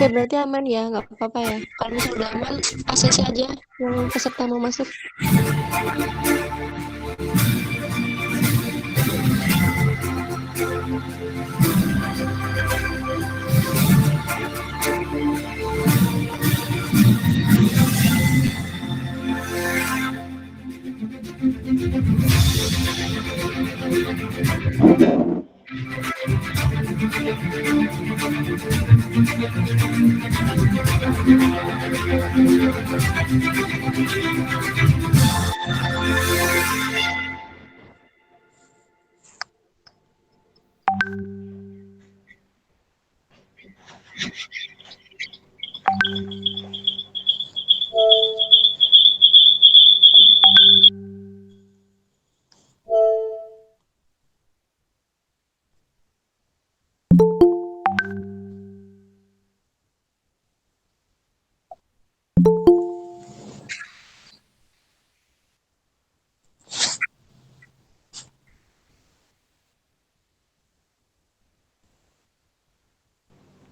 Oke, berarti aman ya, nggak apa-apa ya. Kalau misalnya udah aman, ACC aja yang peserta mau masuk.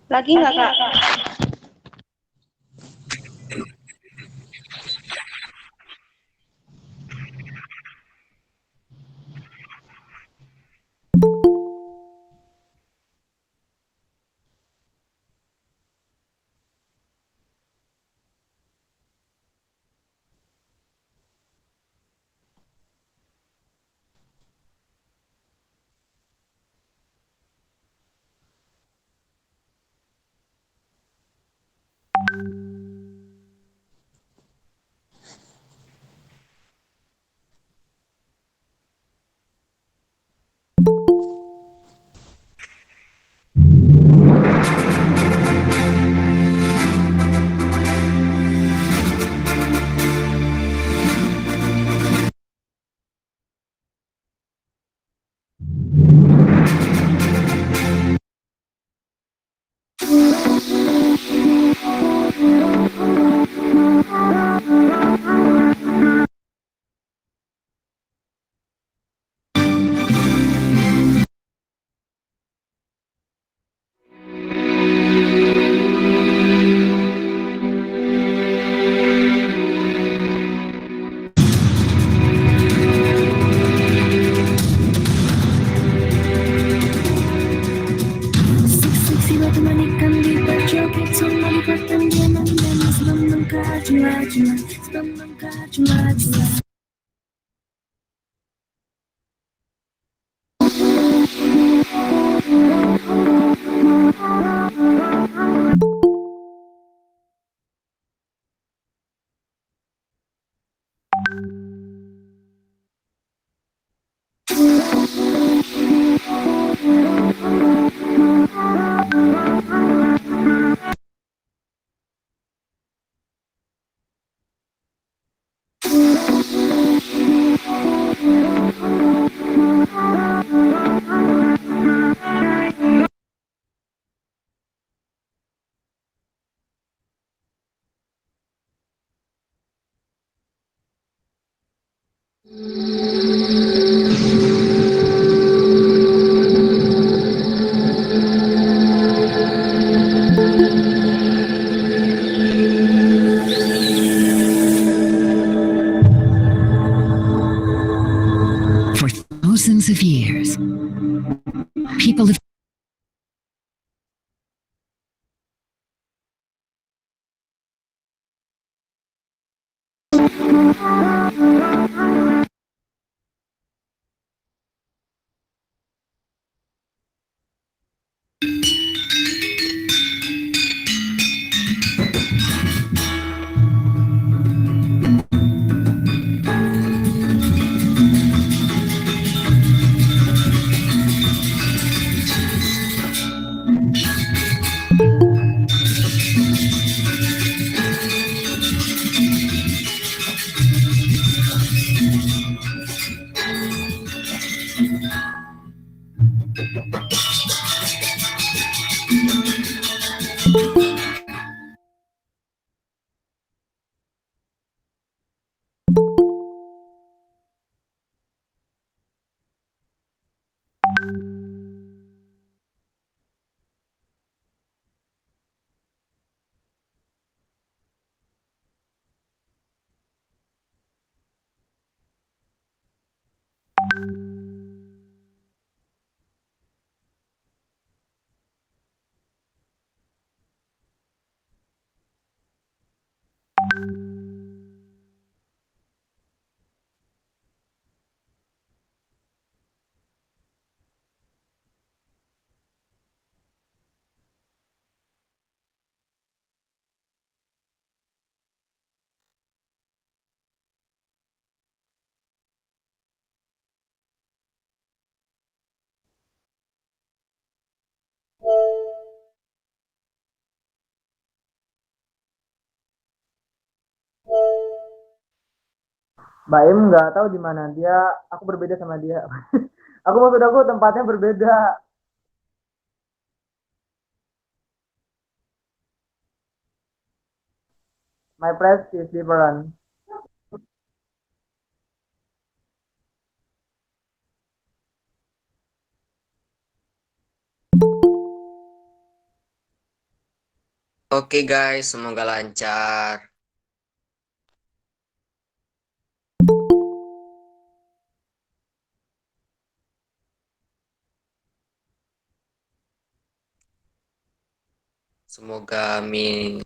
Lagi nggak Kak? For thousands of years, people have Mbak Im nggak tahu di mana dia. Aku berbeda sama dia. Aku maksud aku tempatnya berbeda. My place is different. Oke guys, semoga lancar. Semoga amin.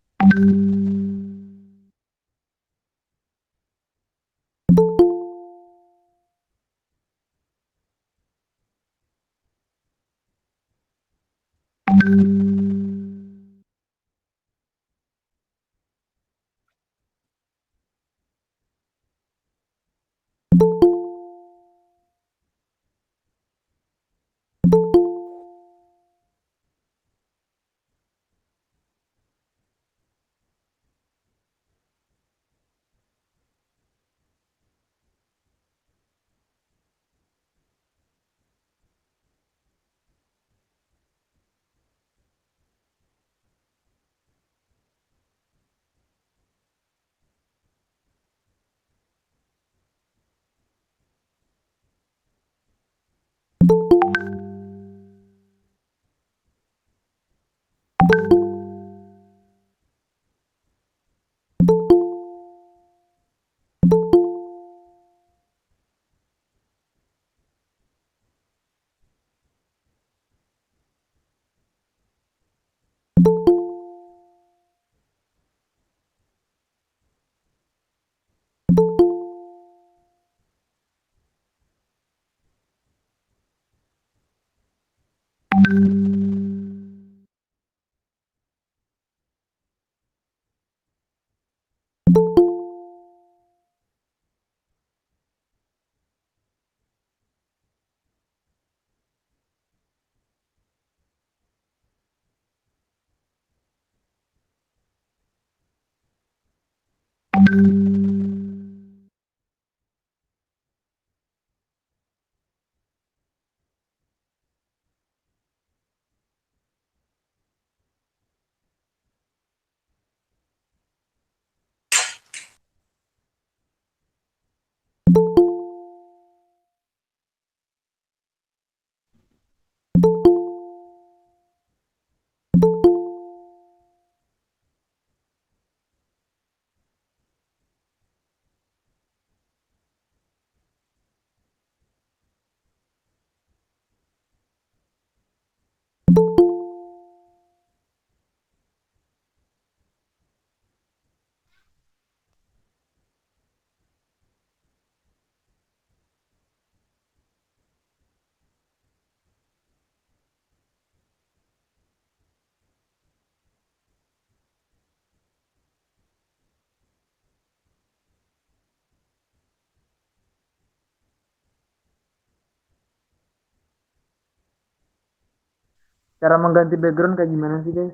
Cara mengganti background kayak gimana sih guys?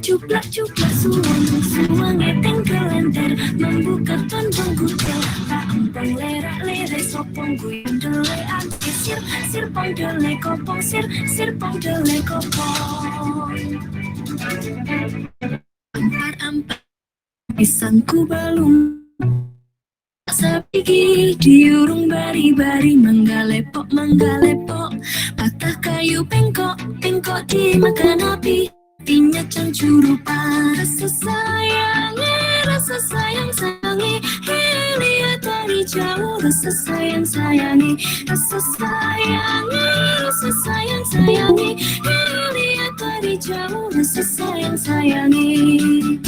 Cuplak-cuplak suang-suangnya tengkelenter membuka tonton kutel tak empang lerak-lerak sopong guyang dele anti sir pong dele kopong sir pong dele kopong ampar-ampar pisangku balung sapigi diurung bari-bari manggalepok patah kayu pengkok dimakan api tinya cangcurupan rasa sayang sayangi lihat dari jauh rasa sayang sayangi lihat dari jauh rasa sayang sayangi.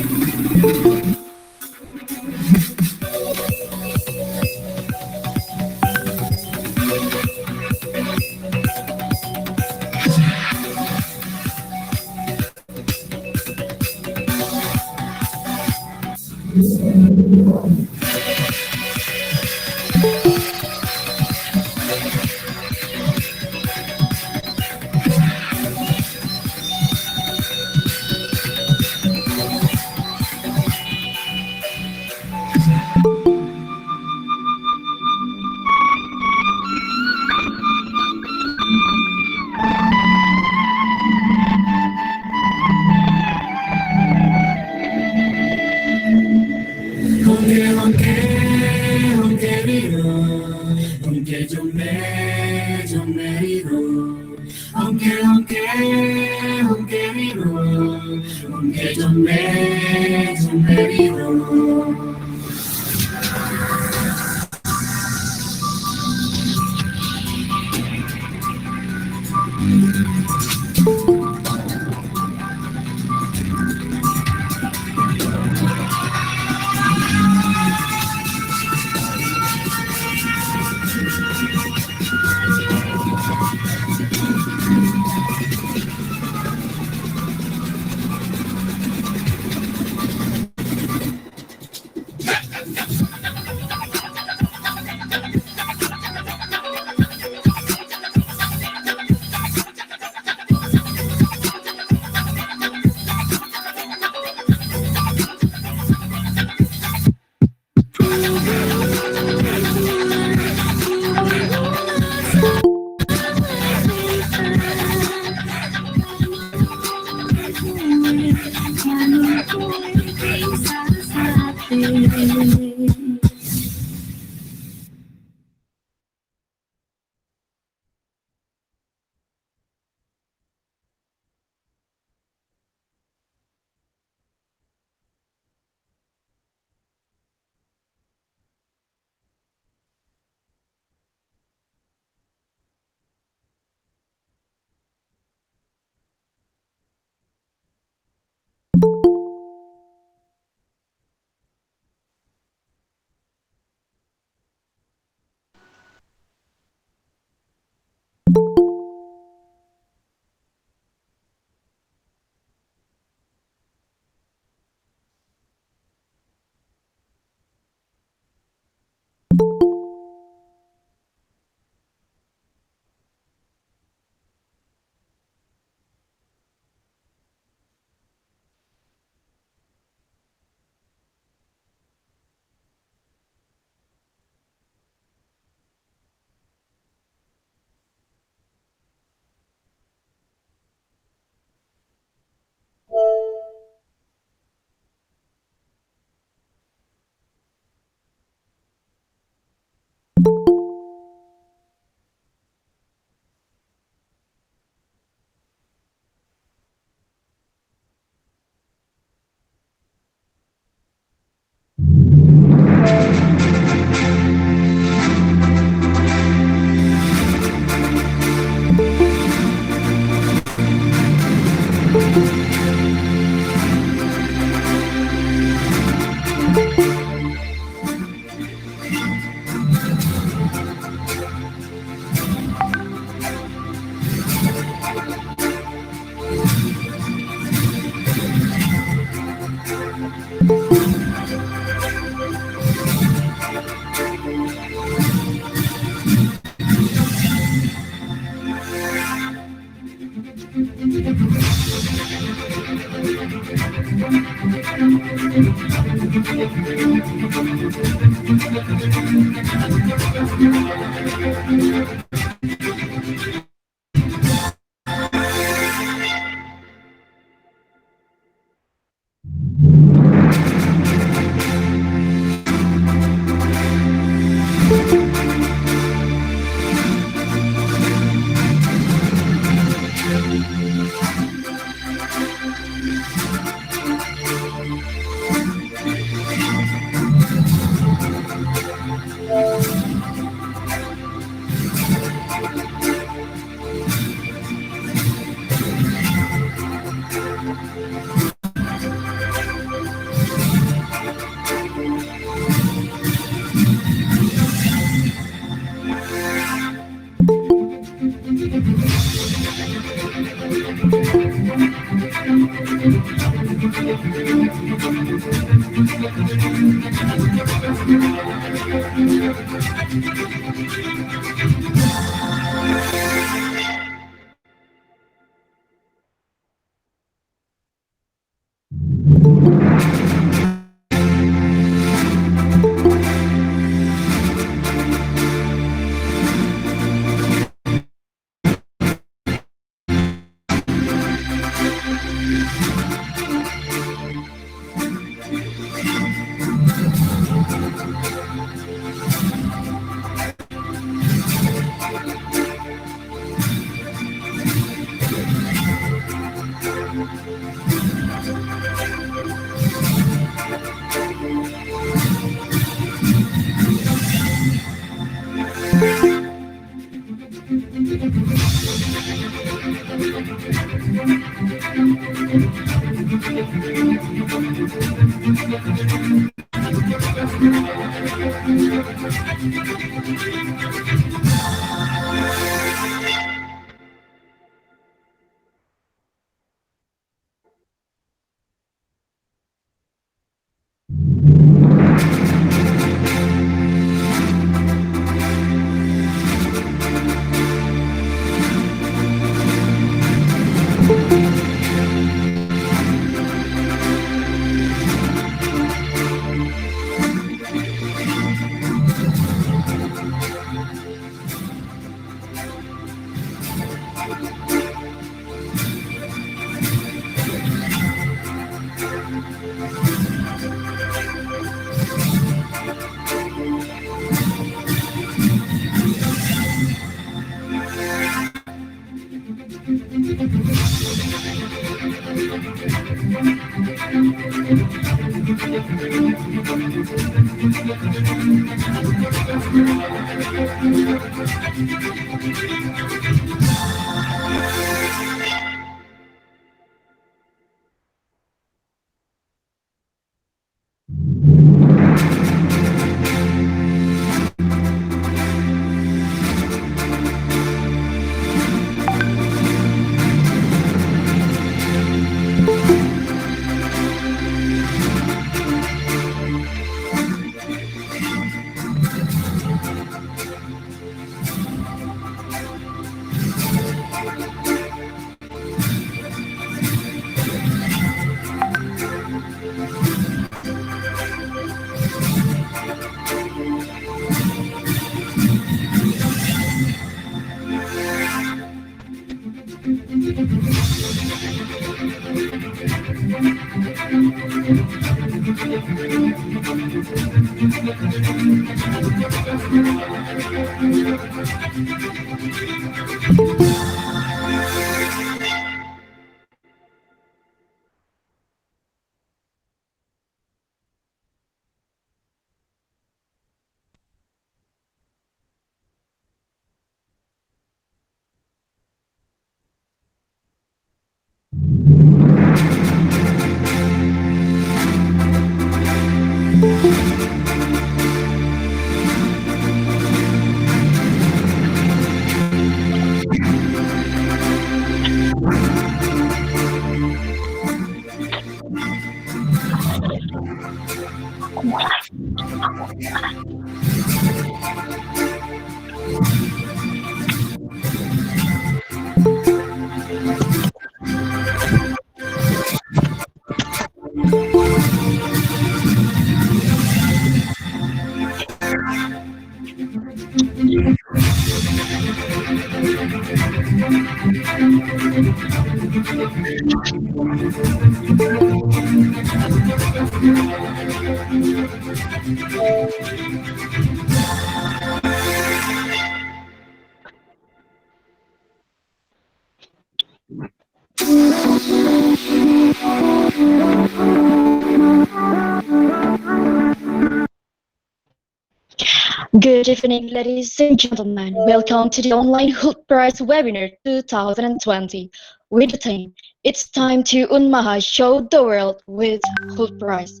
Good evening, ladies and gentlemen. Welcome to the online Hult Prize webinar 2020 with the theme, It's Time to Unmaha Show the World with Hult Prize.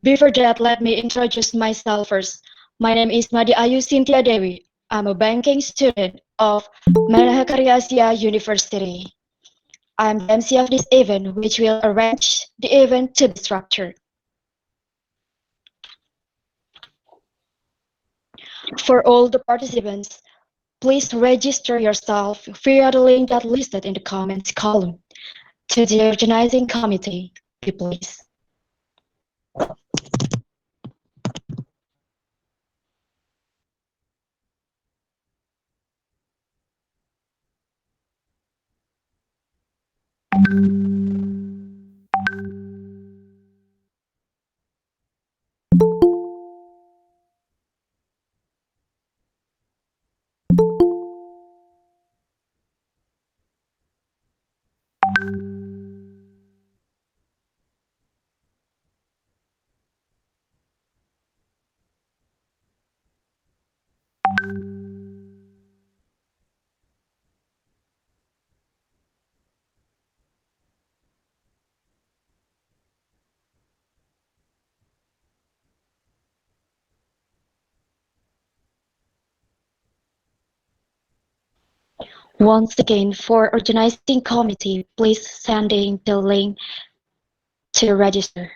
Before that, let me introduce myself first. My name is Madi Ayu Cynthia Dewi. I'm a banking student of Mahakarya University. I'm the MC of this event, which will arrange the event to be structured. For all the participants, please register yourself via the link that listed in the comments column. To the organizing committee, please. Once again, for organizing committee, please sending the link to register.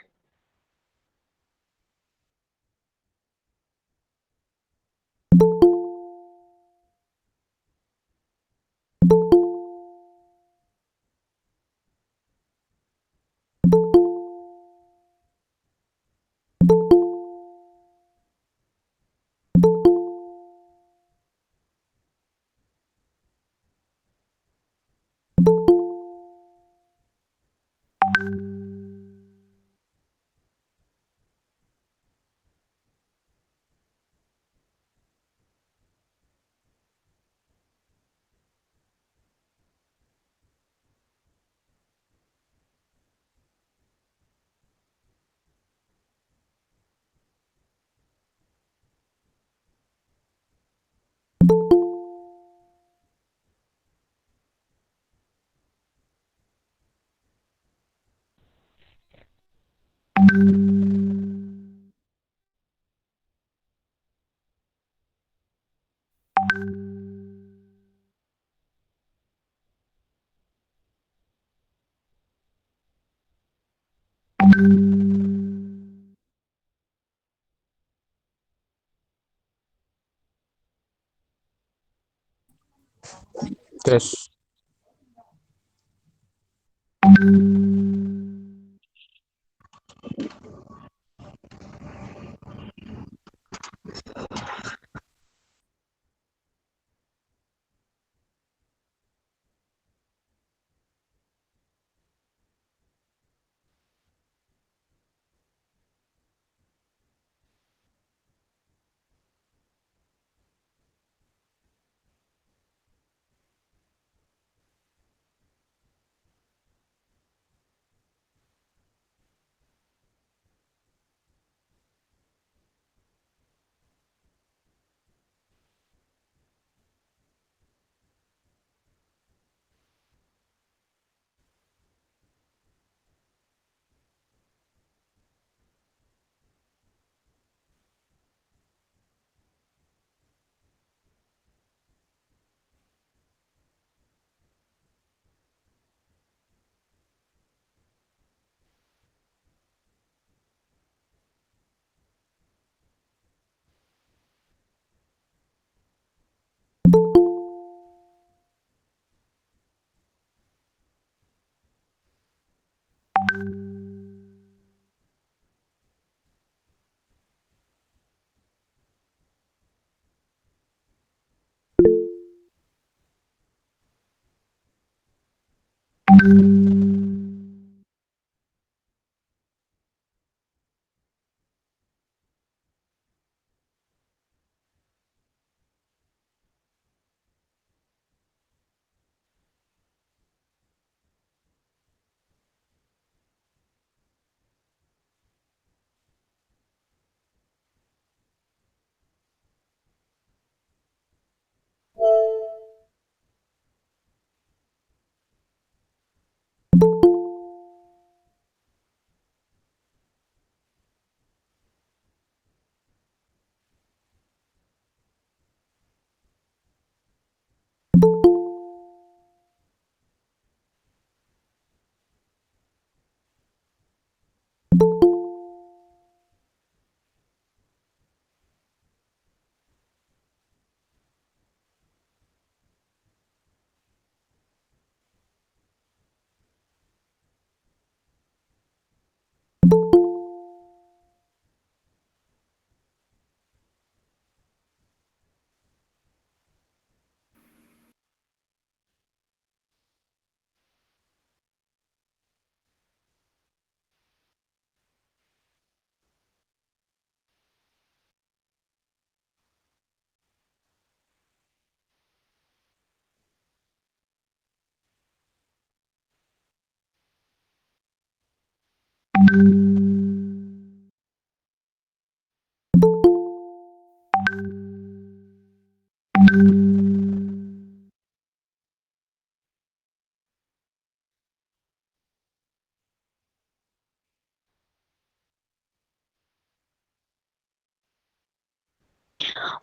Tes.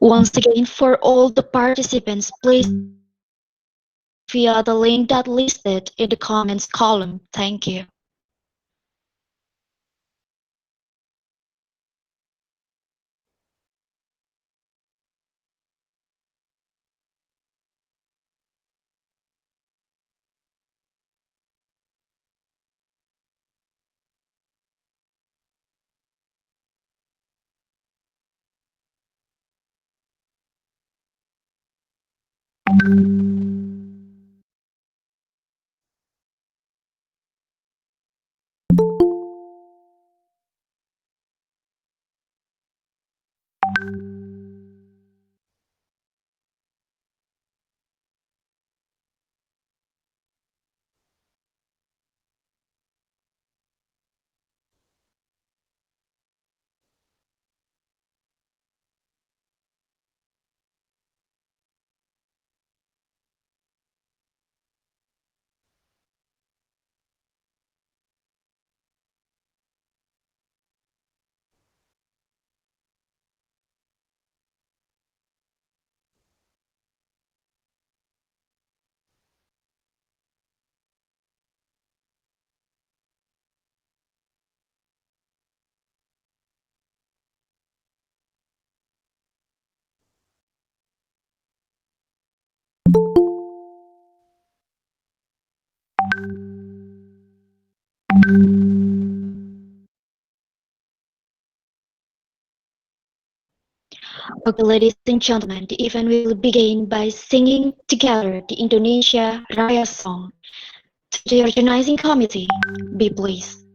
Once again, for all the participants, please via the link that listed in the comments column. Thank you. Okay, ladies and gentlemen, the event will begin by singing together the Indonesia Raya song. To the organizing committee, be pleased.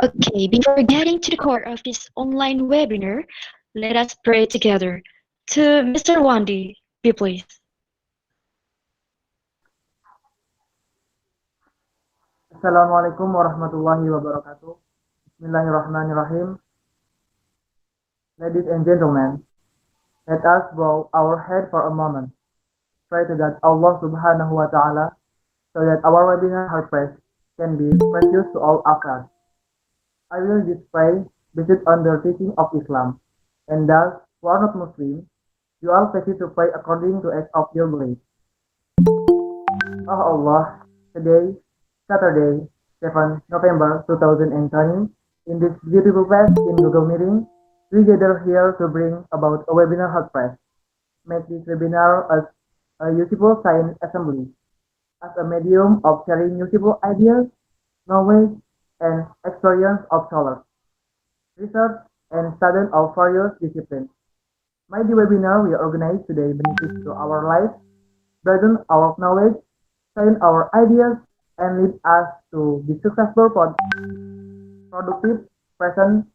Okay, before getting to the core of this online webinar, let us pray together. To Mr. Wandi, be please. Assalamualaikum warahmatullahi wabarakatuh. Bismillahirrahmanirrahim. Ladies and gentlemen, let us bow our head for a moment. Pray to God Allah Subhanahu wa Ta'ala so that our webinar Hult Prize can be precious to all of us. I will just pray based on the teaching of Islam, and thus, who are not Muslim, you all proceed to pray according to as of your belief. Oh Allah, today, Saturday, 7 November 2020, in this beautiful place in Google Meeting, we gather here to bring about a webinar Hult Prize. Make this webinar as a useful science assembly, as a medium of sharing useful ideas, knowledge, and experience of scholars, research, and students of various disciplines. May the webinar we organize today benefit to our lives, broaden our knowledge, shine our ideas, and lead us to be successful, productive person,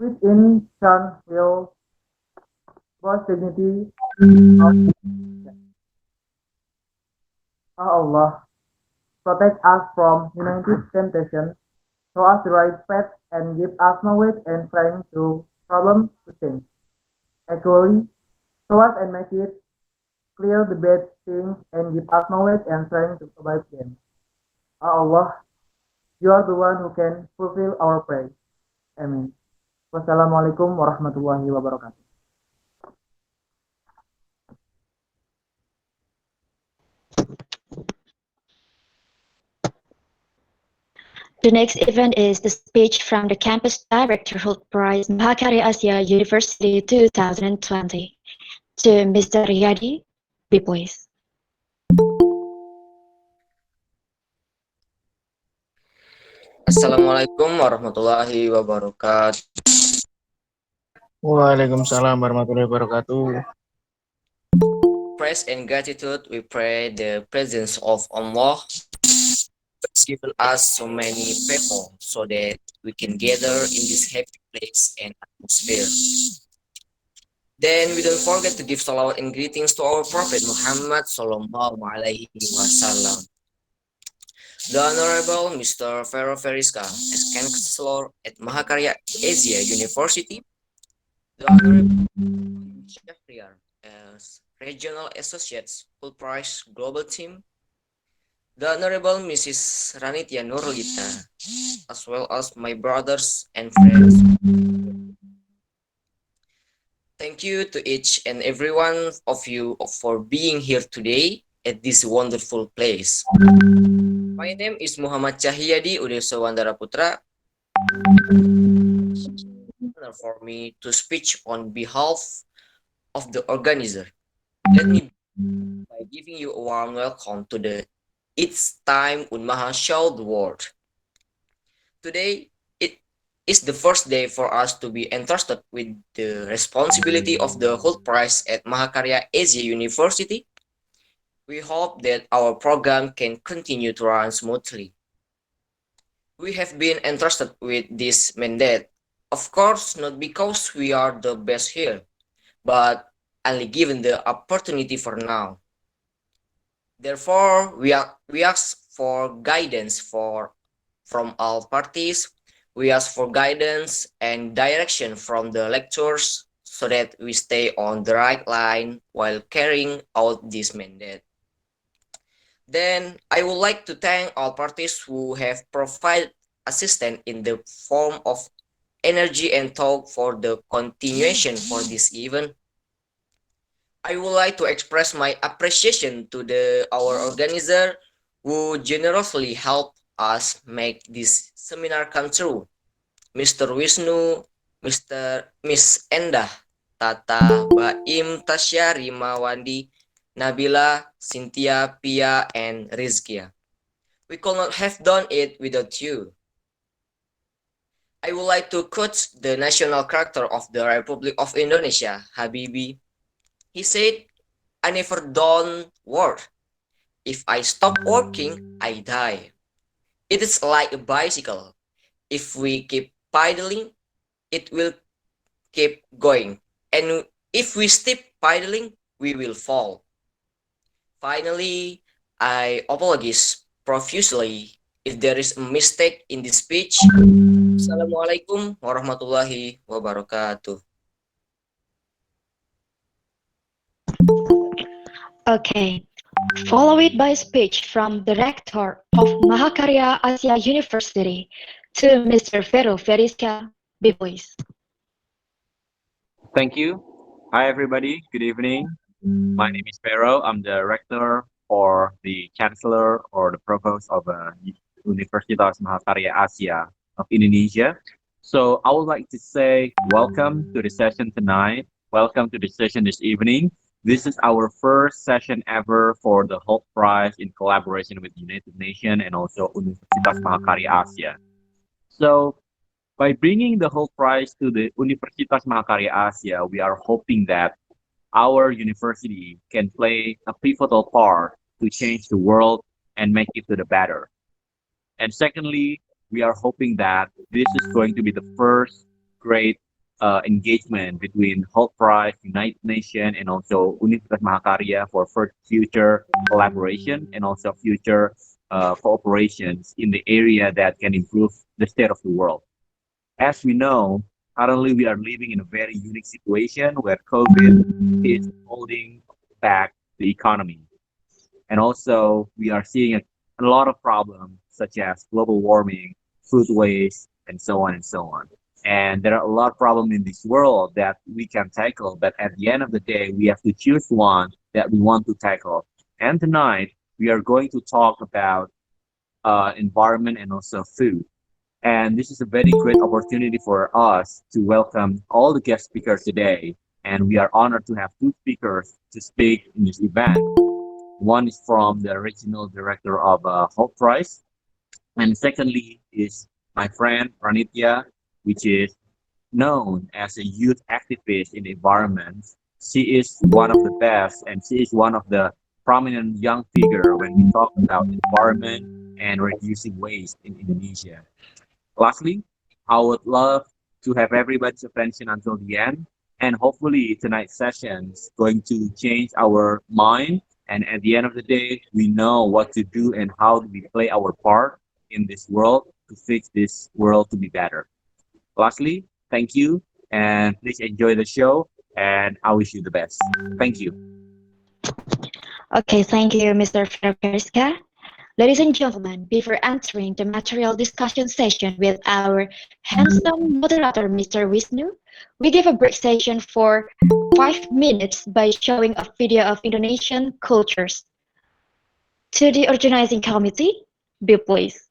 which in turn will boost dignity of Allah, protect us from united temptation, show us the right path, and give us knowledge and strength to problem to change. Actually, show us and make it clear the bad things and give us knowledge and strength to survive them. Allah, you are the one who can fulfill our prayer. Amen. Wassalamualaikum warahmatullahi wabarakatuh. The next event is the speech from the Campus Director Hult Prize Mahakarya Asia University 2020. To Mr. Riyadi, be please. Assalamualaikum warahmatullahi wabarakatuh. Waalaikumsalam warahmatullahi wabarakatuh. Praise and gratitude, we pray the presence of Allah has given us so many people so that we can gather in this happy place and atmosphere. Then we don't forget to give salawat and greetings to our Prophet Muhammad Sallallahu Alaihi Wasallam. The Honorable Mr. Vero Veriska, as Chancellor at Mahakarya Asia University. The Honorable Fahim Shahriar, as Regional Associates Hult Prize Global Team. The Honorable Mrs. Ranitya Nurlita, as well as my brothers and friends. Thank you to each and every one of you for being here today at this wonderful place. My name is Muhammad Cahyadi Udeso Wandara Putra. Honor for me to speak on behalf of the organizer. Let me begin by giving you a warm welcome to the It's Time Unmaha Show the World. Today, it is the first day for us to be entrusted with the responsibility of the Hult Prize at Mahakarya Asia University. We hope that our program can continue to run smoothly. We have been entrusted with this mandate, of course, not because we are the best here, but only given the opportunity for now. Therefore, we ask for guidance from all parties. We ask for guidance and direction from the lecturers so that we stay on the right line while carrying out this mandate. Then I would like to thank all parties who have provided assistance in the form of energy and talk for the continuation for this event. I would like to express my appreciation to our organizer who generously helped us make this seminar come true. Mr. Wisnu, Miss Endah, Tata, Baim, Tasya, Rimawandi, Nabila, Cynthia, Pia, and Rizkia. We could not have done it without you. I would like to quote the national character of the Republic of Indonesia, Habibie. He said, I never done work. If I stop working, I die. It is like a bicycle. If we keep pedaling, it will keep going. And if we stop pedaling, we will fall. Finally, I apologize profusely if there is a mistake in this speech. Assalamualaikum warahmatullahi wabarakatuh. Okay, followed by a speech from the rector of Mahakarya Asia University to Mr. Vero Veriska. Be please. Thank you. Hi, everybody. Good evening. My name is Vero. I'm the rector or the chancellor or the provost of Universitas Mahakarya Asia of Indonesia. So I would like to say welcome to the session tonight. Welcome to the session this evening. This is our first session ever for the Hult Prize in collaboration with United Nations and also Universitas Mahakarya Asia. So by bringing the Hult Prize to the Universitas Mahakarya Asia, we are hoping that our university can play a pivotal part to change the world and make it to the better. And secondly, we are hoping that this is going to be the first great engagement between Hult Prize, United Nations, and also Universitas Mahakarya for future collaboration and also future cooperations in the area that can improve the state of the world. As we know, currently we are living in a very unique situation where COVID is holding back the economy. And also we are seeing a lot of problems such as global warming, food waste, and so on and so on. And there are a lot of problems in this world that we can tackle, but at the end of the day, we have to choose one that we want to tackle. And tonight, we are going to talk about environment and also food. And this is a very great opportunity for us to welcome all the guest speakers today. And we are honored to have two speakers to speak in this event. One is from the regional director of Hult Prize. And secondly is my friend Ranitya, which is known as a youth activist in the environment. She is one of the best and she is one of the prominent young figure when we talk about environment and reducing waste in Indonesia. Lastly, I would love to have everybody's attention until the end, and hopefully tonight's session is going to change our mind, and at the end of the day, we know what to do and how do we play our part in this world to fix this world to be better. Lastly, thank you, and please enjoy the show, and I wish you the best. Thank you. Okay, thank you, Mr. Veriska. Ladies and gentlemen, before entering the material discussion session with our handsome moderator, Mr. Wisnu, we give a break session for 5 minutes by showing a video of Indonesian cultures. To the organizing committee, be pleased.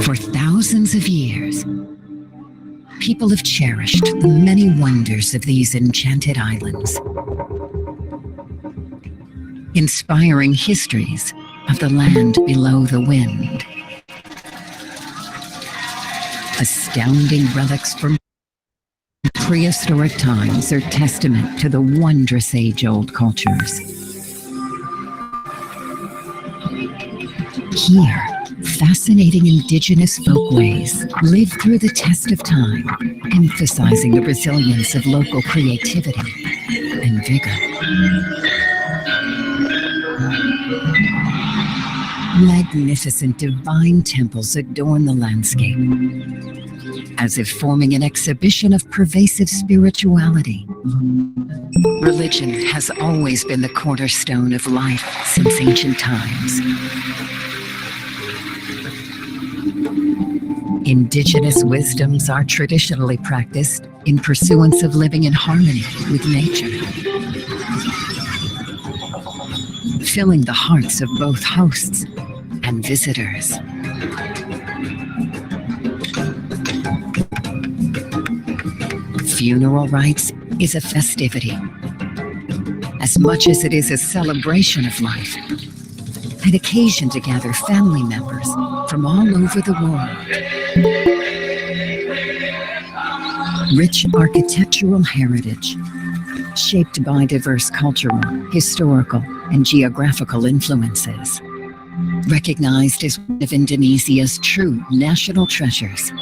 For thousands of years, people have cherished the many wonders of these enchanted islands. inspiring histories of the land below the wind. Astounding relics from prehistoric times are testament to the wondrous age-old cultures. Here, fascinating indigenous folkways live through the test of time, emphasizing the resilience of local creativity and vigor. Magnificent divine temples adorn the landscape, as if forming an exhibition of pervasive spirituality. Religion has always been the cornerstone of life since ancient times. Indigenous wisdoms are traditionally practiced in pursuance of living in harmony with nature, filling the hearts of both hosts and visitors. Funeral rites is a festivity, as much as it is a celebration of life, an occasion to gather family members from all over the world. Rich architectural heritage, shaped by diverse cultural, historical, and geographical influences, recognized as one of Indonesia's true national treasures.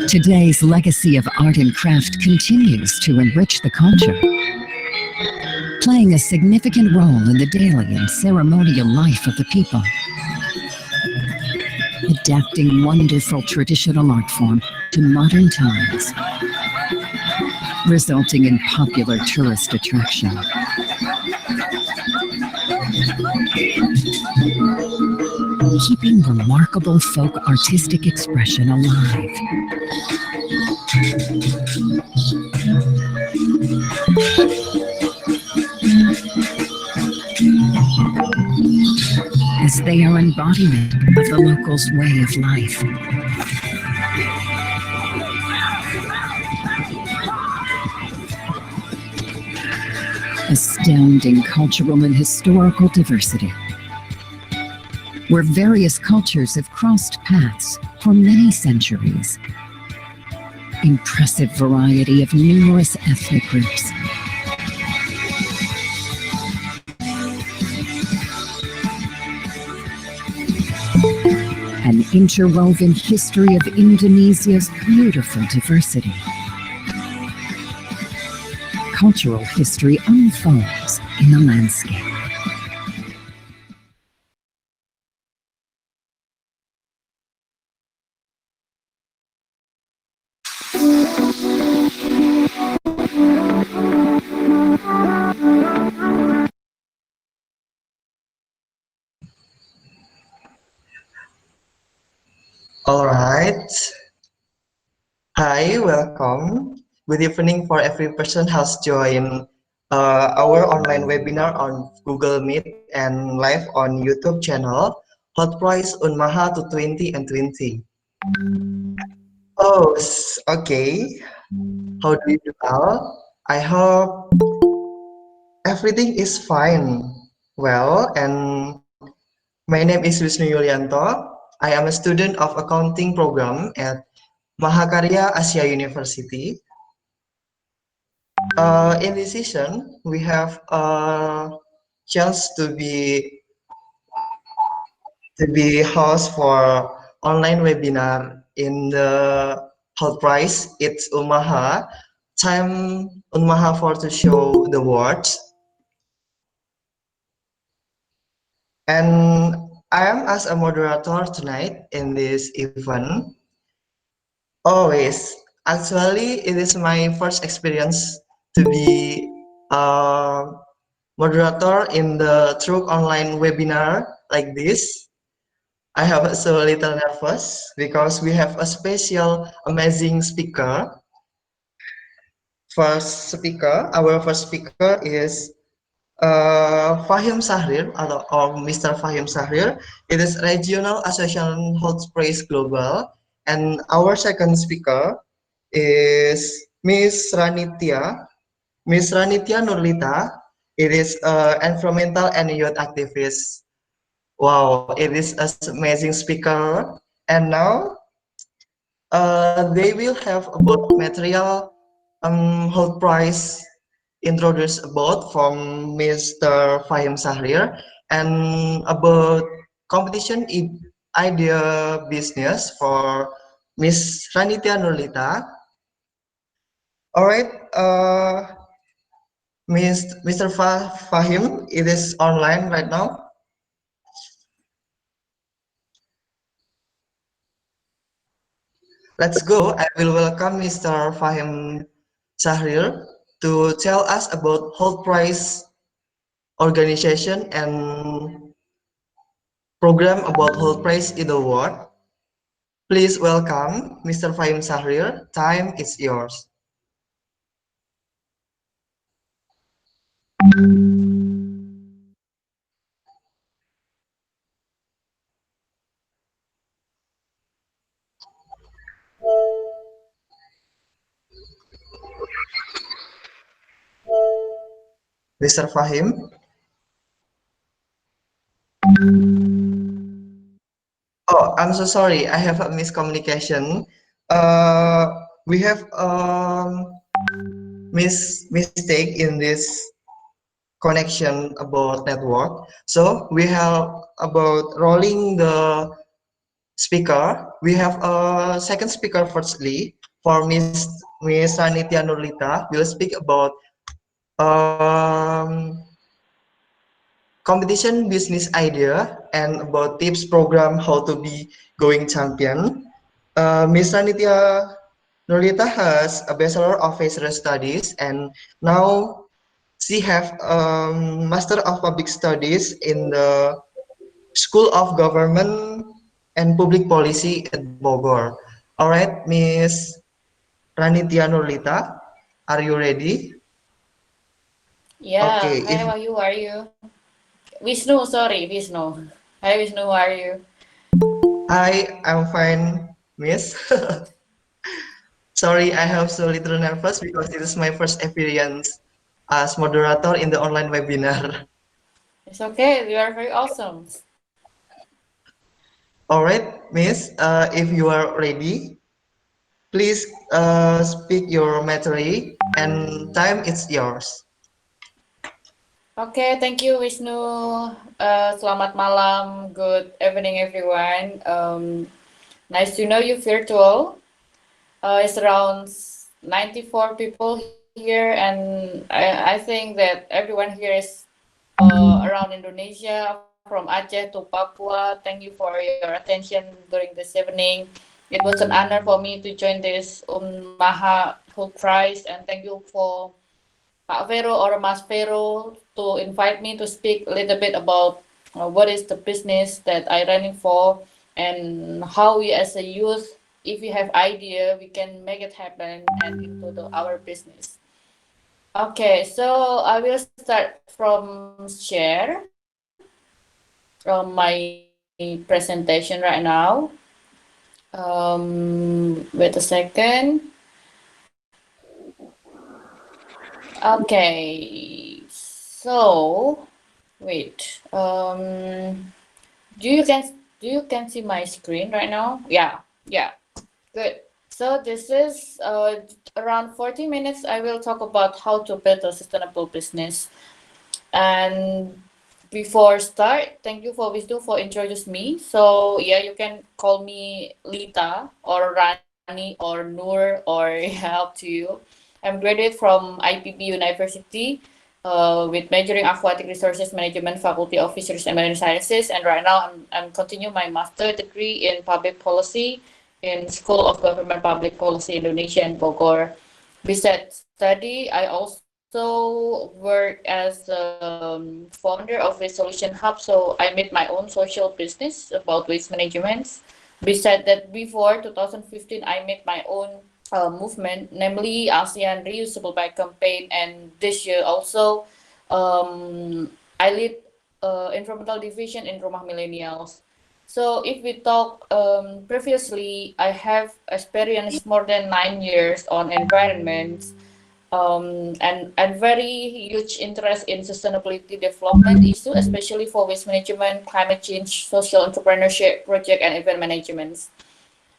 Today's legacy of art and craft continues to enrich the culture, playing a significant role in the daily and ceremonial life of the people, adapting wonderful traditional art form to modern times, resulting in popular tourist attraction. Keeping remarkable folk artistic expression alive. As they are embodiment of the locals' way of life. Astounding cultural and historical diversity, where various cultures have crossed paths for many centuries. Impressive variety of numerous ethnic groups. An interwoven history of Indonesia's beautiful diversity. Cultural history unfolds in the landscape. All right. Hi, welcome. Good evening for every person has joined our online webinar on Google Meet and live on YouTube channel, Hult Prize Unmaha to 20 and 20. Oh, okay. How do you do all? I hope everything is fine. Well, and my name is Wisnu Yulianto. I am a student of accounting program at Mahakarya Asia University. In this session, we have a chance to be host for online webinar in the Hult Prize. It's Unmaha. Time Unmaha for to show the words. And I am as a moderator tonight in this event. Always. Actually, it is my first experience to be a moderator in the through online webinar like this. I have so little nervous because we have a special amazing speaker. Our first speaker is Fahim Shahriar or Mr. Fahim Shahriar. It is Regional Association Hult Prize Global. And our second speaker is Miss Ranitya Nurlita. It is environmental and youth activist. Wow, it is an amazing speaker. And now they will have about material Hult Prize introduced about from Mr. Fahim Shahriar and about competition idea business for Miss Ranitya Nurlita. All right, Mr. Fahim, it is online right now. Let's go. I will welcome Mr. Fahim Shahriar to tell us about Hult Prize organization and program about Hult Prize in the world. Please welcome Mr. Fahim Shahriar. Time is yours. Mr. Fahim. Oh, I'm so sorry. I have a miscommunication. We have mistake in this connection about network. So we have about rolling the speaker. We have a second speaker firstly for Miss Ranitya Nurlita. Will speak about um, competition business idea and about tips program how to be going champion. Miss Ranitya Nurlita has a Bachelor of Visual Studies and now she have Master of Public Studies in the School of Government and Public Policy at Bogor. All right, Miss Ranitya Nurlita, are you ready? Yeah. Okay, Hi, if Wahyu, how are you? Vishnu, sorry, Vishnu. Hi, Vishnu, how are you? I'm fine, Miss. Sorry, I have so little nervous because this is my first experience as moderator in the online webinar. It's okay, you are very awesome. All right, Miss, if you are ready, please speak your material and time is yours. Okay, thank you, Vishnu. Selamat malam, good evening, everyone. Nice to know you virtual. It's around 94 people here, and I think that everyone here is around Indonesia, from Aceh to Papua. Thank you for your attention during this evening. It was an honor for me to join this Unmaha Hult Prize, and thank you for Pak Vero or Mas Vero to invite me to speak a little bit about what is the business that I running for and how we as a youth, if we have idea, we can make it happen and into our business. Okay, so I will start from share from my presentation right now. Wait a second. Okay, so wait. Do you can see my screen right now? Yeah, yeah, good. So this is around 40 minutes. I will talk about how to build a sustainable business. And before start, thank you for Wisdu for introduce me. So yeah, you can call me Lita or Rani or Nur or yeah, up to you. I'm graduate from IPB University with majoring Aquatic Resources Management, Faculty of Fisheries and Marine Sciences, and right now I'm continuing my master degree in Public Policy in School of Government Public Policy Indonesia in Bogor. Besides study, I also work as founder of a solution hub. So I made my own social business about waste management. Besides that, before 2015, I made my own movement, namely ASEAN Reusable Bag Campaign, and this year also I lead environmental division in Rumah Millennials. So if we talk previously, I have experienced more than 9 years on environment and very huge interest in sustainability development issue, especially for waste management, climate change, social entrepreneurship, project and event management.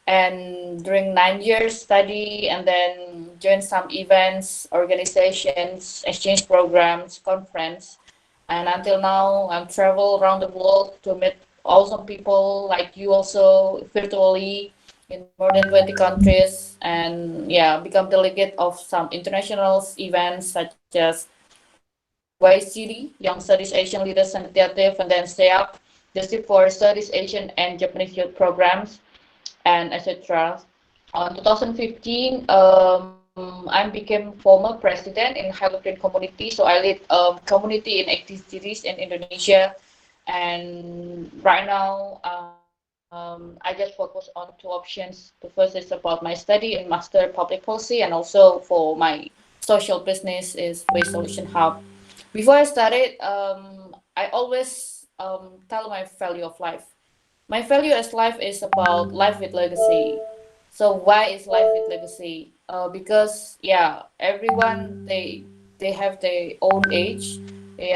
And during 9 years study and then join some events, organizations, exchange programs, conference, and until now I'm travel around the world to meet awesome people like you also virtually in more than 20 countries, and yeah, become delegate of some international events such as YCD, Young Studies Asian Leaders Initiative, and then SEAP, the for Studies Asian and Japanese Youth Programs, and etc. On 2015, I became former president in Hult community. So I lead community in activities in Indonesia, and right now I just focus on two options. The first is about my study in Master Public Policy, and also for my social business is Waste Solution Hub. Before I started, I always tell my value of life. My value as life is about life with legacy. So why is life with legacy? Because yeah, everyone they have their own age,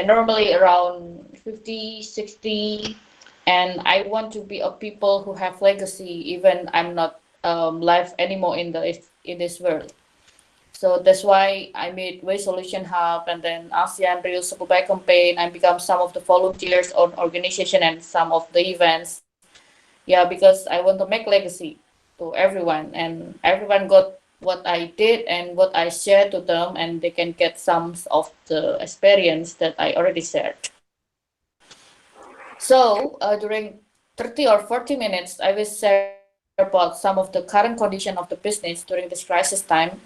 normally around 50, 60, and I want to be a people who have legacy even I'm not live anymore in this world. So that's why I made Waste Solution Hub and then ASEAN Real Supply Campaign. I become some of the volunteers on organization and some of the events. Yeah, because I want to make legacy to everyone, and everyone got what I did and what I shared to them, and they can get some of the experience that I already shared. So during 30 or 40 minutes, I will share about some of the current condition of the business during this crisis time,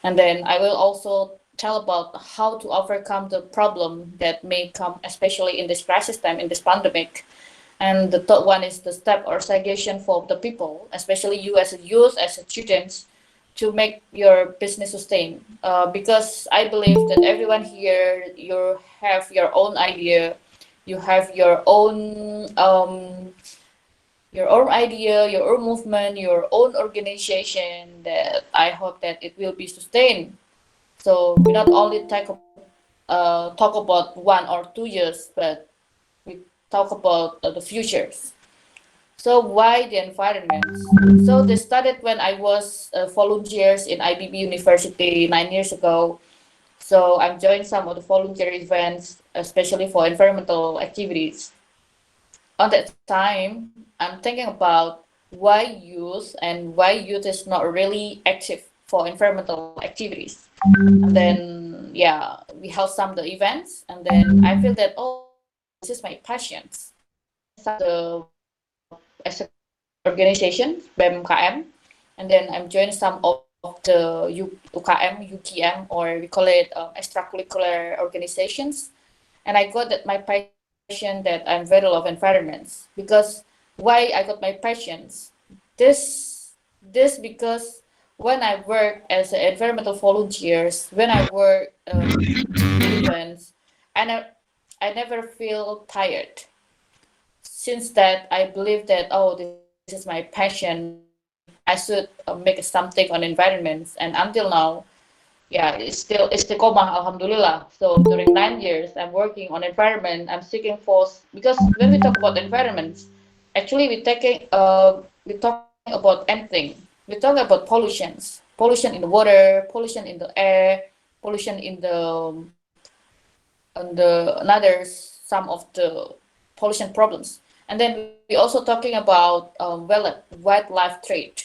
and then I will also tell about how to overcome the problem that may come, especially in this crisis time, in this pandemic. And the third one is the step or suggestion for the people, especially you as a youth, as a students, to make your business sustain. Because I believe that everyone here, you have your own idea, you have your own idea, your own movement, your own organization. That I hope that it will be sustained. So we not only talk about 1 or 2 years, but we talk about the futures. So why the environment? So this started when I was volunteers in IBB University 9 years ago. So I'm joined some of the volunteer events, especially for environmental activities. On that time, I'm thinking about why youth and why youth is not really active for environmental activities. And then, yeah, we held some of the events, and then I feel that, oh, this is my passion. The organization, BMKM, and then I'm joining some of the UKM, UKM, or we call it extracurricular organizations. And I got that my passion that I'm very love environments, because why I got my passions. This because when I work as an environmental volunteers, when I work events, and I never feel tired. Since that I believe that, oh, this is my passion, I should make something on environments, and until now, yeah, it's still istiqomah, alhamdulillah. So during 9 years I'm working on environment, I'm seeking for, because when we talk about environments, actually we're talking about anything. We're talking about pollution in the water, pollution in the air, pollution in the another some of the pollution problems. And then we also talking about wildlife trade.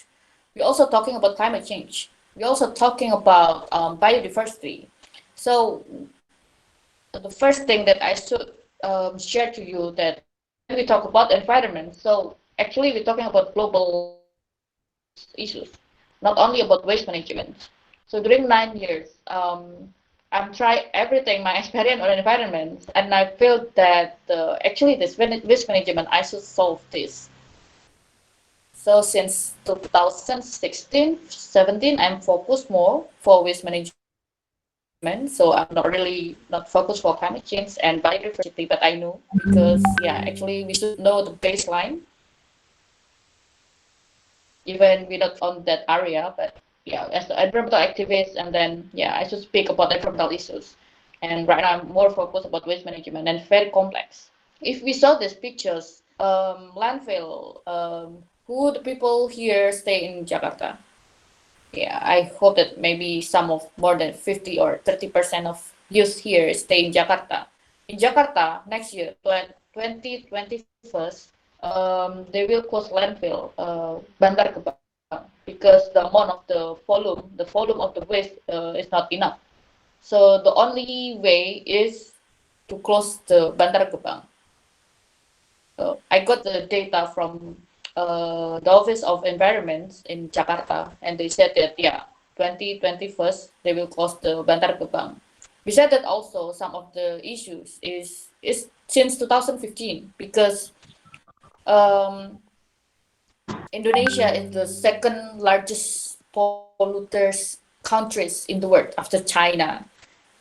We're also talking about climate change. We're also talking about biodiversity. So the first thing that I should share to you, that when we talk about environment, so actually we're talking about global issues, not only about waste management. So during 9 years, I'm trying everything, my experience on environment, and I feel that actually this waste management, I should solve this. So since 2016, 17, I'm focused more for waste management. So I'm not focused for climate change and biodiversity, but I know, because yeah, actually we should know the baseline. even we're not on that area, but yeah, as an environmental activist, and then yeah, I should speak about environmental issues. And right now, I'm more focused about waste management, and it's very complex. If we saw these pictures, landfill, who the people here stay in Jakarta? Yeah, I hope that maybe some of more than 50 or 30% of youth here stay in Jakarta. In Jakarta, next year, 2021, they will close landfill, Bantar Gebang, because the amount of the volume of the waste is not enough. So the only way is to close the Bantar Gebang. I got the data from the Office of Environment in Jakarta, and they said that yeah, 2021 they will close the Bantar Gebang. We said that also some of the issues is since 2015 because Indonesia is the second largest polluters countries in the world after China,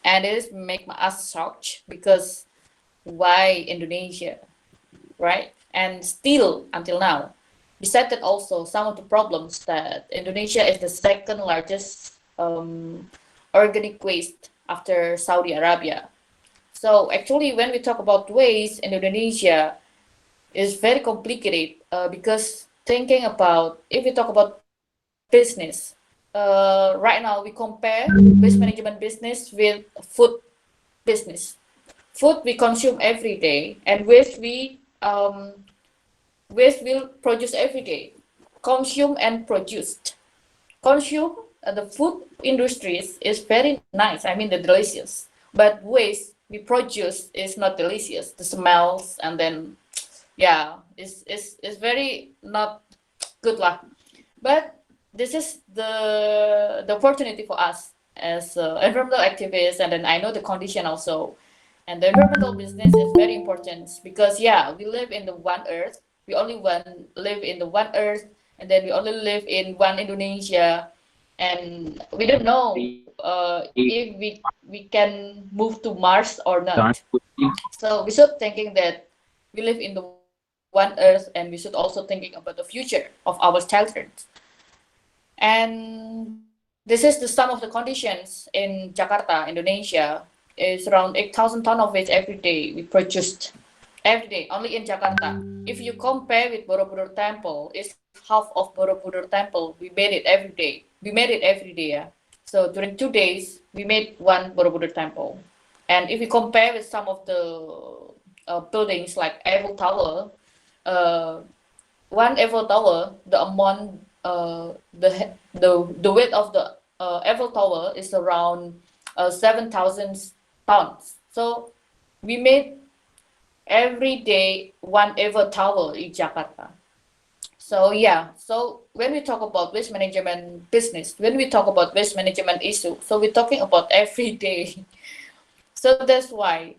and it is make us shocked because why Indonesia, right? And still until now, besides that also some of the problems that Indonesia is the second largest organic waste after Saudi Arabia. So actually when we talk about waste in Indonesia is very complicated because thinking about if we talk about business, right now we compare waste management business with food business. Food we consume every day, and waste will produce every day. Consume and produced. Consume the food industries is very nice. I mean, the delicious. But waste we produce is not delicious. The smells and then, yeah, it's very not good lah. But this is the opportunity for us as environmental activists, and then I know the condition also. And the environmental business is very important because yeah, we live in the one earth. We only live in the one earth, and then we only live in one Indonesia, and we don't know if we can move to Mars or not. So we should thinking that we live in the one earth, and we should also thinking about the future of our children. And this is the sum of the conditions in Jakarta, Indonesia. Is around 8,000 tons of waste every day we produced every day only in Jakarta. If you compare with Borobudur Temple, it's half of Borobudur Temple. We made it every day. We made it every day. Yeah. So during 2 days, we made one Borobudur Temple. And if we compare with some of the buildings like Eiffel Tower, one Eiffel Tower, the amount, the weight of the Eiffel Tower is around 7,000 pounds. So we made every day one Eiffel Tower in Jakarta. So yeah, so when we talk about waste management business, when we talk about waste management issue, so we're talking about every day. So that's why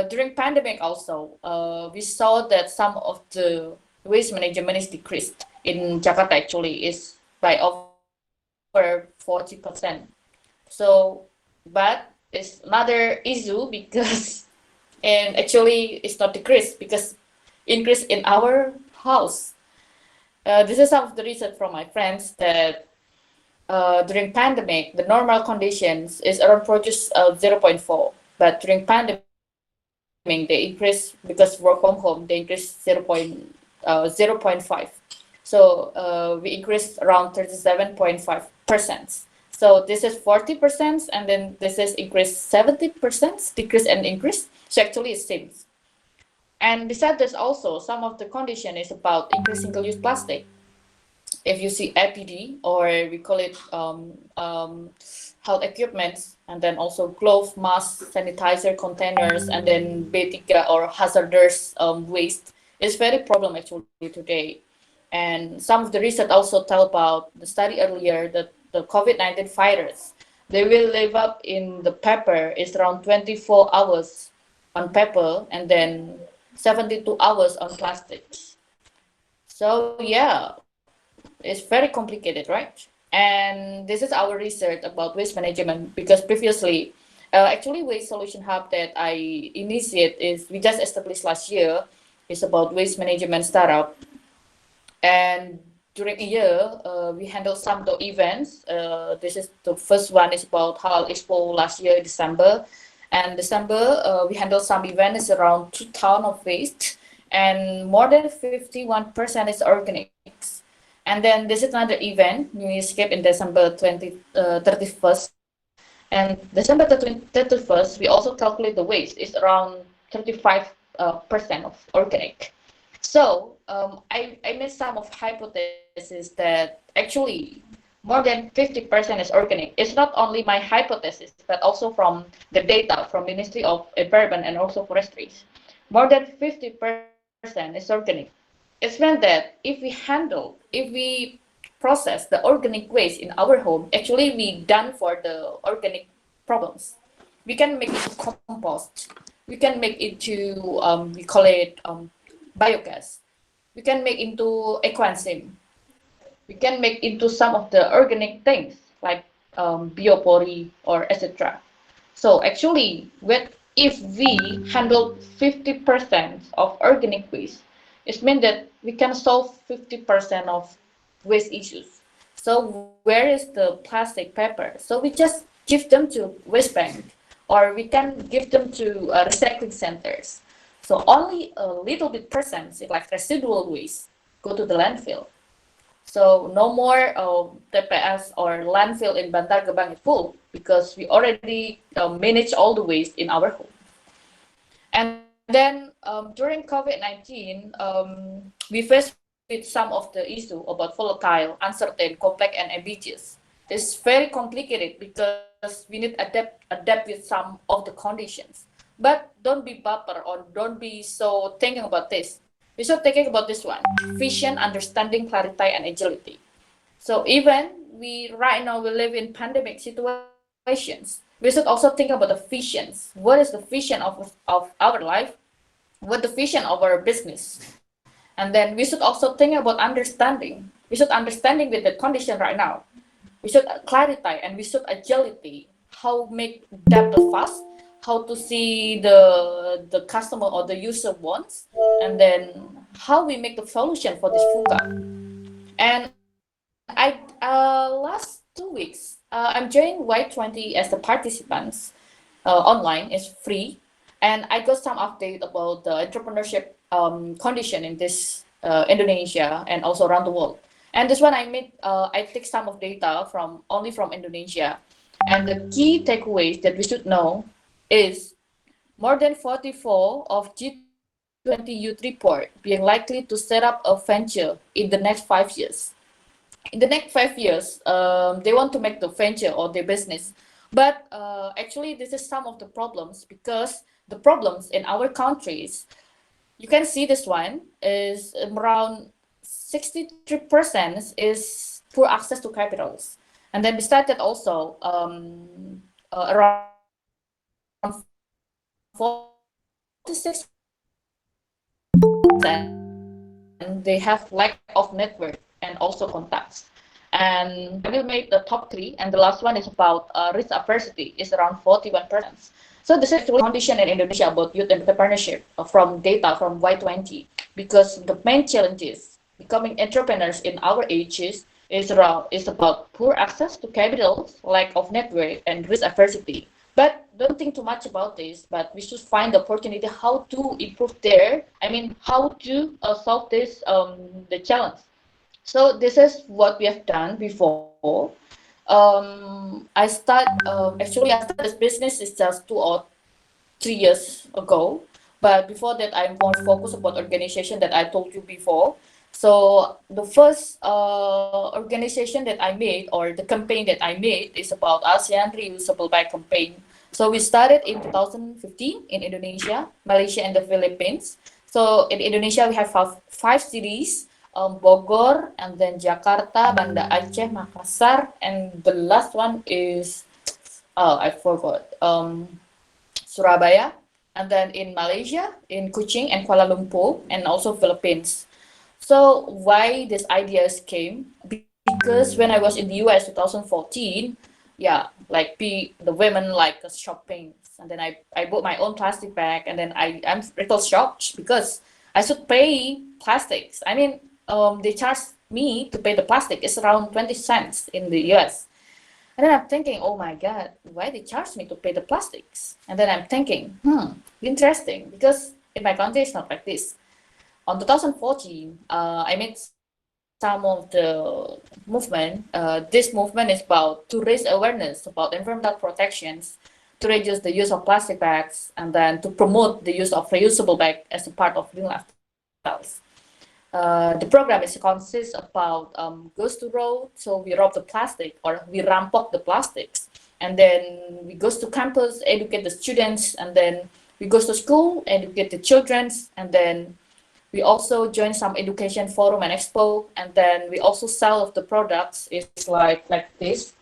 during pandemic also, we saw that some of the waste management is decreased in Jakarta actually is by over 40%. So, but it's another issue because, and actually it's not decreased because increase in our house. This is some of the research from my friends that during pandemic, the normal conditions is around produce 0.4, but during pandemic, they increase because work from home, they increase 0.5. So we increased around 37.5%. So this is 40%, and then this is increase 70%, decrease and increase. So actually it seems. And besides this also, some of the condition is about increased single-use plastic. If you see APD, or we call it health equipments, and then also glove, mask, sanitizer containers, and then B3 or hazardous waste is very problem actually today. And some of the research also tell about the study earlier that the COVID-19 virus, they will live up in the paper is around 24 hours on paper and then 72 hours on plastics. So yeah, it's very complicated, right? And this is our research about waste management because previously, actually Waste Solution Hub that I initiate is we just established last year. It's about waste management startup. And during a year, we handle some of the events. This is the first one is about Hal Expo last year, December. And December, we handle some events around 2 ton of waste, and more than 51% is organics. And then this is another event, New Year's Escape in December 31st. And December 31st, we also calculate the waste is around 35% of organic. So I made some of hypotheses that actually more than 50% is organic. It's not only my hypothesis, but also from the data from Ministry of Environment and also Forestry. More than 50% is organic. It's meant that if we process the organic waste in our home, actually we done for the organic problems. We can make it compost. We can make it to we call it biogas. We can make into ecoenzyme. We can make into some of the organic things like biopori or etc. So actually, if we handle 50% of organic waste, it means that we can solve 50% of waste issues. So where is the plastic paper? So we just give them to waste bank, or we can give them to recycling centers. So only a little bit percent, like residual waste, go to the landfill. So no more TPS or landfill in Bantar Gebang is full because we already manage all the waste in our home. And then during COVID-19, we faced with some of the issue about volatile, uncertain, complex, and ambiguous. It's very complicated because we need adapt with some of the conditions. But don't be baper or don't be so thinking about this. We should thinking about this one: vision, understanding, clarity, and agility. So even we right now we live in pandemic situations, we should also think about the visions. What is the vision of our life? What the vision of our business? And then we should also think about understanding. We should understanding with the condition right now. We should clarify and we should agility. How make depth fast? How to see the customer or the user wants, and then how we make the solution for this fuga. And I last 2 weeks I'm joining Y20 as the participants online. It's free, and I got some update about the entrepreneurship condition in this Indonesia and also around the world. And this one I take some of data from only from Indonesia, and the key takeaways that we should know is more than 44 of G20 youth report being likely to set up a venture in the next 5 years. In the next 5 years, they want to make the venture or their business. But actually, this is some of the problems, because the problems in our countries, you can see this one is around 63% is poor access to capitals. And then besides that also, around 46% they have lack of network and also contacts. And I will make the top 3, and the last one is about risk adversity, is around 41%. So this is actually condition in Indonesia about youth entrepreneurship from data from Y20, because the main challenges becoming entrepreneurs in our ages is about poor access to capital, lack of network, and risk adversity. But don't think too much about this, but we should find the opportunity how to improve how to solve this the challenge. So this is what we have done before. I started this business is just 2 or 3 years ago, but before that I'm more focused about organization that I told you before. So the first organization that I made, or the campaign that I made, is about ASEAN reusable bag campaign. So we started in 2015 in Indonesia, Malaysia, and the Philippines. So in Indonesia we have 5 cities. Bogor, and then Jakarta, Banda Aceh, Makassar, and the last one is I forgot, Surabaya, and then in Malaysia, in Kuching and Kuala Lumpur, and also Philippines. So why this ideas came? Because when I was in the US 2014, the women like shopping, and then I bought my own plastic bag, and then I'm little shocked because I should pay plastics. They charge me to pay the plastic is around 20 cents in the US. And then I'm thinking, oh my God, why they charge me to pay the plastics? And then I'm thinking, interesting, because in my country it's not like this. On 2014, I made some of the movement. This movement is about to raise awareness about environmental protections, to reduce the use of plastic bags, and then to promote the use of reusable bag as a part of green lifestyles. The program is consists about goes to road, so we rob the plastic or we rampok the plastics, and then we goes to campus, educate the students, and then we goes to school, educate the childrens, and then we also join some education forum and expo, and then we also sell of the products. It's like this.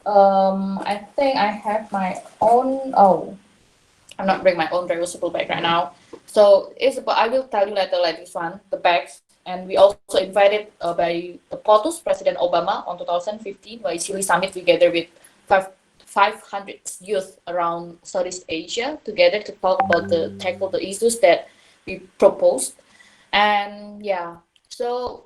I think I have my own. Oh, I'm not bringing my own reusable bag right now. So it's about. I will tell you later, like this one, the bags. And we also invited by the POTUS, President Obama, on 2015, by Chile Summit together with 500 youth around Southeast Asia together to talk about tackle the issues that we proposed. And yeah, so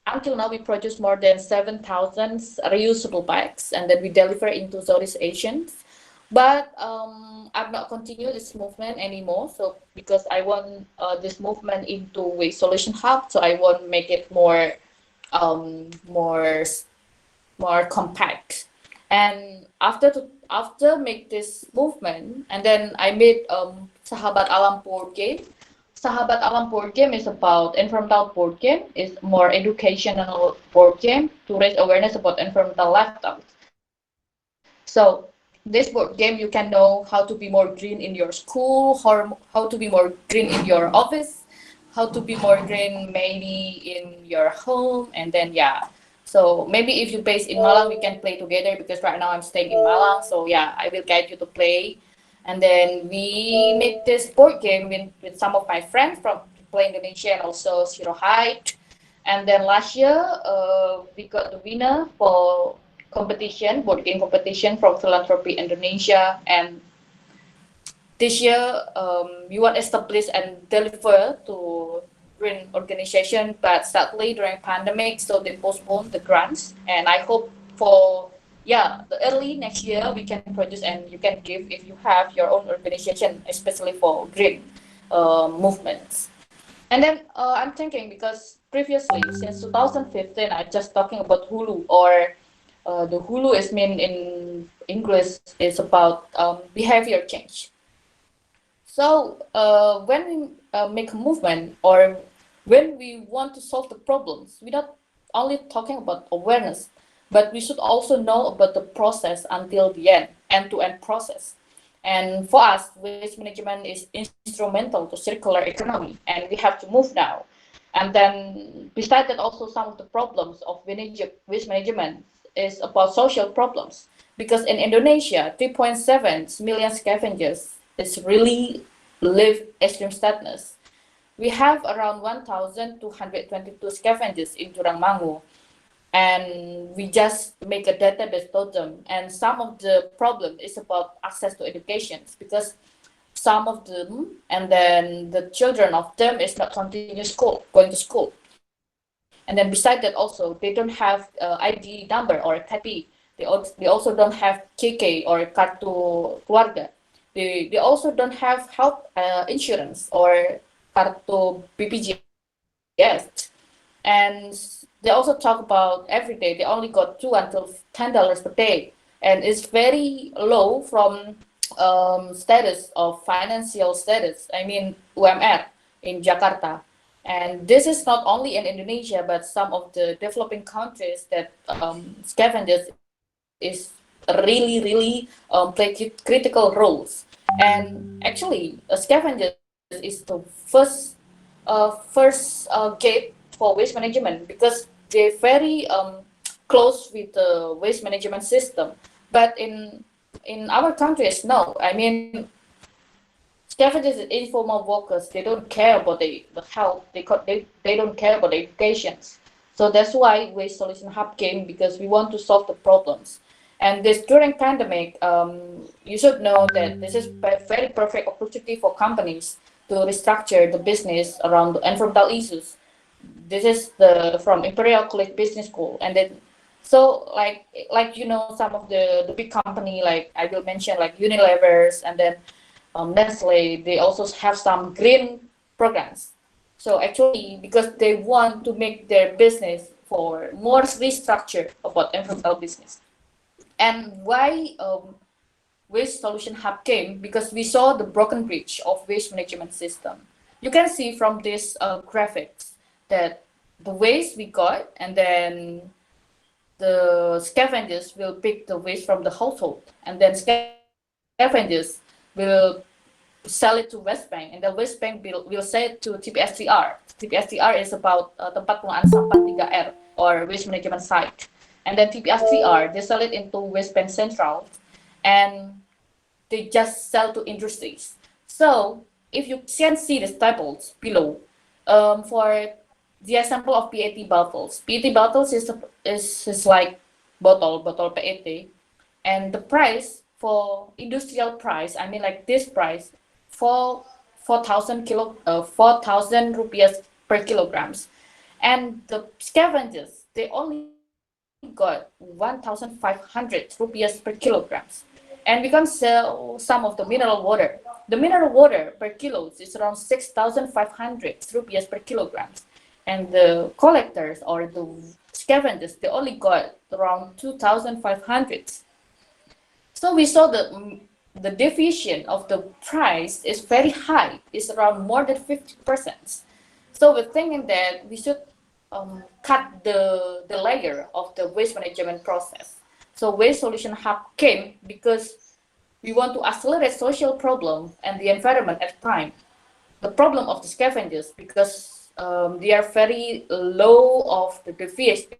until now we produce more than 7,000 reusable bags, and then we deliver into Southeast Asians. But I've not continued this movement anymore. So because I want this movement into Waste Solution Hub, so I want to make it more more compact. And after make this movement, and then I made Sahabat Alam board game. Sahabat Alam board game is about environmental board game. It's more educational board game to raise awareness about environmental lifestyles. So this board game, you can know how to be more green in your school, how to be more green in your office, how to be more green maybe in your home, and then yeah. So maybe if you're based in Malang, we can play together because right now I'm staying in Malang. So yeah, I will guide you to play. And then we made this board game with some of my friends from Play Indonesia and also Zero Height. And then last year, we got the winner for competition, board game competition from Philanthropy Indonesia. And this year, we want to establish and deliver to green organization, but sadly during pandemic, so they postponed the grants. And I hope for the early next year we can produce and you can give if you have your own organization, especially for green movements. And then I'm thinking because previously since 2015, I just talking about Hulu or the Hulu is mean in English is about behavior change. So when we make a movement or when we want to solve the problems, we're not only talking about awareness, but we should also know about the process until the end-to-end process. And for us, waste management is instrumental to circular economy, and we have to move now. And then besides that, also some of the problems of waste management is about social problems. Because in Indonesia, 3.7 million scavengers is really live extreme sadness. We have around 1,222 scavengers in Jurangmangu, and we just make a database totem. And some of the problem is about access to education because some of them, and then the children of them is not going to school. And then beside that also, they don't have ID number or KP. They also don't have KK or Kartu Keluarga. They also don't have health insurance or Kartu BPJS. And they also talk about every day, they only got $2 until $10 per day. And it's very low from status of financial status, I mean UMR in Jakarta. And this is not only in Indonesia, but some of the developing countries that scavengers is really play critical roles. And actually, a scavenger is the first gate for waste management because they're very close with the waste management system. But in our countries, no. I mean, scavengers are informal workers. They don't care about the health. They don't care about the education. So that's why Waste Solution Hub came, because we want to solve the problems. And this during pandemic, you should know that this is a very perfect opportunity for companies to restructure the business around the environmental issues. this is the from Imperial College Business School, and then so some of the big company, like I will mention, like Unilever's, and then Nestle, they also have some green programs. So actually, because they want to make their business for more restructured about environmental business. And why Waste Solution Hub came? Because we saw the broken bridge of waste management system. You can see from this graphics that the waste we got, and then the scavengers will pick the waste from the household, and then scavengers will sell it to West Bank, and the West Bank will sell it to TPSTR. TPSTR is about tempat pengelolaan sampah 3R or waste management site. And then TPSTR, they sell it into West Bank Central, and they just sell to industries. So if you can see the tables below, for the example of PET bottles. PET bottles is like bottle PET, and the price for industrial price, I mean like this price, for 4,000 rupees per kilograms, and the scavengers, they only got 1,500 rupees per kilograms. And we can sell some of the mineral water. The mineral water per kilo is around 6,500 rupees per kilograms. And the collectors or the scavengers, they only got around 2,500. So we saw the deviation of the price is very high. It's around more than 50%. So we're thinking that we should cut the layer of the waste management process. So Waste Solution Hub came because we want to accelerate social problem and the environment at time. The problem of the scavengers, because they are very low of the deviation,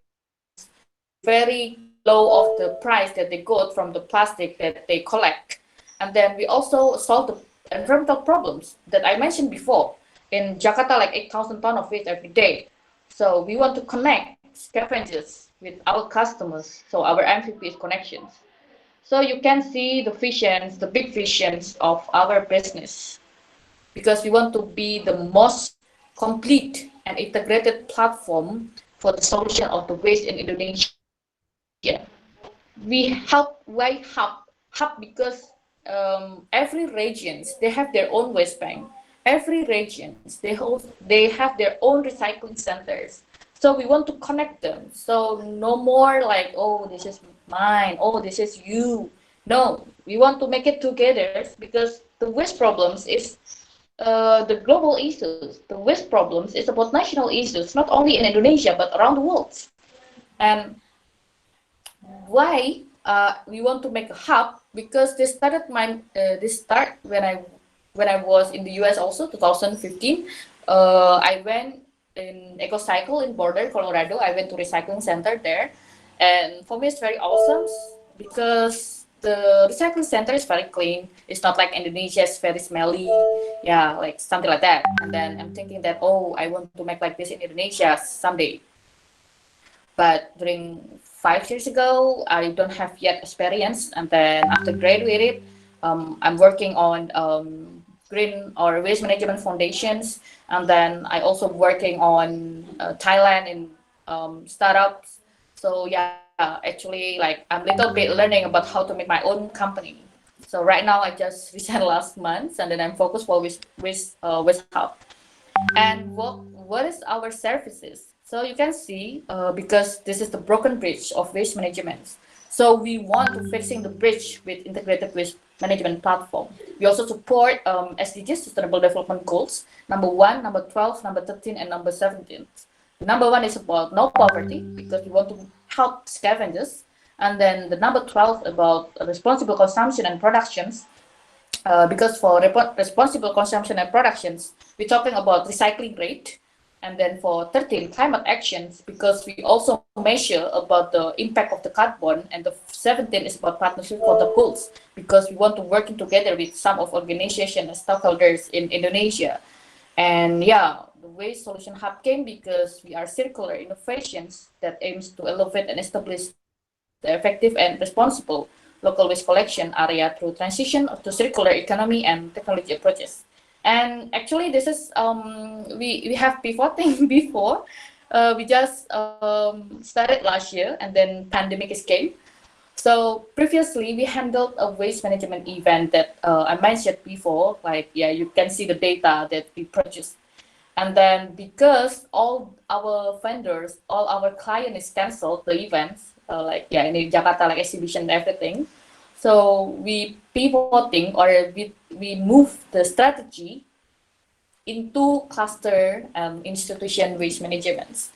very low of the price that they got from the plastic that they collect. And then we also solve the environmental problems that I mentioned before. In Jakarta, like 8,000 tons of waste every day. So we want to connect scavengers with our customers, so our MVP is connections. So you can see the visions, the big visions of our business, because we want to be the most complete and integrated platform for the solution of the waste in Indonesia. We help, why hub? Because every regions, they have their own waste bank. Every regions, they have their own recycling centers. So we want to connect them. So no more like, oh, this is mine, oh, this is you. No, we want to make it together, because the waste problems is the global issues. The waste problems is about national issues, not only in Indonesia, but around the world. And why we want to make a hub? Because this started when I was in the US also, 2015. I went in EcoCycle in Boulder, Colorado. I went to recycling center there, and for me it's very awesome because the recycling center is very clean. It's not like Indonesia, it's very smelly, yeah, like something like that. And then I'm thinking that, oh, I want to make like this in Indonesia someday. But during 5 years ago, I don't have yet experience. And then after graduated, I'm working on green or waste management foundations, and then I also working on Thailand in startups. So yeah, actually, like I'm a little bit learning about how to make my own company. So right now I just resigned last month, and then I'm focused for with Hub. And what is our services? So you can see, because this is the broken bridge of waste management. So we want to fixing the bridge with integrated waste management platform. We also support SDGs, Sustainable Development Goals, number 1, number 12, number 13, and number 17. The number 1 is about no poverty, because we want to help scavengers. And then the number 12 about responsible consumption and productions, because for responsible consumption and productions, we're talking about recycling rate. And then for 13, climate actions, because we also measure about the impact of the carbon. And the 17 is about partnership for the goals, because we want to working together with some of organizations and stakeholders in Indonesia. And yeah, the Waste Solution Hub came because we are circular innovations that aims to elevate and establish the effective and responsible local waste collection area through transition to circular economy and technology approaches. And actually, this is we have pivoting before. We just started last year, and then pandemic is came. So previously, we handled a waste management event that I mentioned before. Like, yeah, you can see the data that we produced. And then because all our vendors, all our clients canceled the events, like yeah, in Jakarta, like exhibition and everything. So we pivoting, or we move the strategy into cluster institution waste management.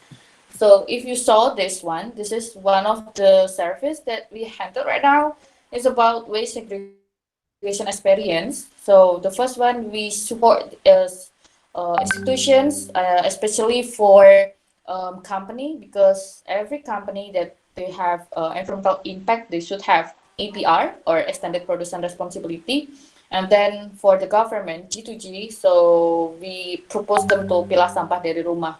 So if you saw this one, this is one of the service that we handle right now. It's about waste segregation experience. So the first one we support is institutions, especially for company, because every company that they have environmental impact, they should have APR, or extended production responsibility. And then for the government G2G, so we propose them to pilah sampah dari rumah,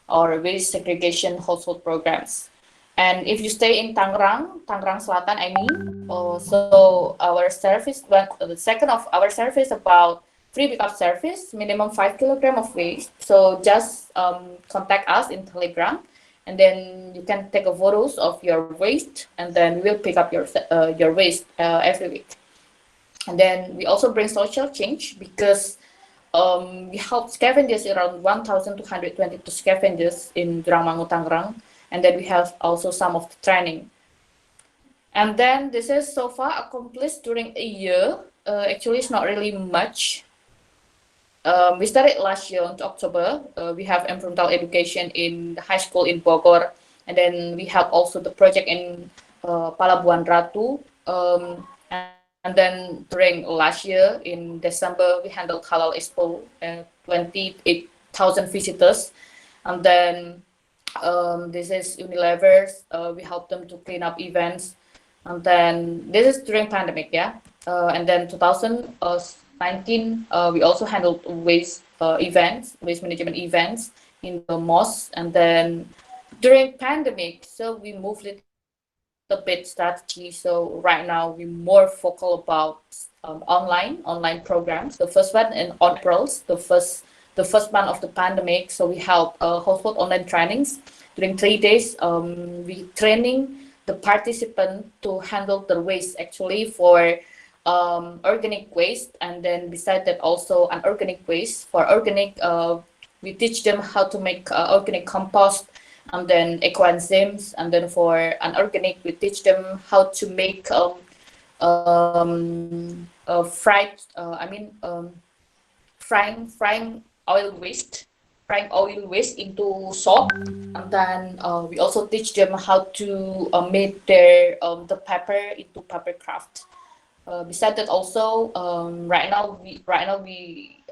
or waste segregation household programs. And if you stay in Tangerang Selatan, I mean, so our service, the second of our service about free pickup service, minimum 5 kilogram of waste. So just contact us in Telegram, and then you can take a photos of your waste, and then we'll pick up your waste every week. And then we also bring social change, because we help scavengers, around 1,222 scavengers in Drangmangu, Tangerang, and then we have also some of the training. And then this is so far accomplished during a year. Actually, it's not really much. We started last year in October. We have environmental education in the high school in Bogor, and then we have also the project in Palabuhan Ratu. And then during last year in December, we handled Halal Expo, 28,000 visitors. And then this is Unilever's. We help them to clean up events. And then this is during pandemic, yeah. And then 2019, we also handled waste events, waste management events in the mosque. And then during pandemic, so we moved it a bit strategy. So right now we're more focal about online programs. The first one in April, the first month of the pandemic. So we help household online trainings during 3 days. We training the participant to handle the waste, actually, for organic waste, and then beside that also unorganic waste. For organic, we teach them how to make organic compost, and then ecoenzymes. And then for unorganic, we teach them how to make frying oil waste into soap. And then we also teach them how to make their the paper into paper craft. Besides that, also right now we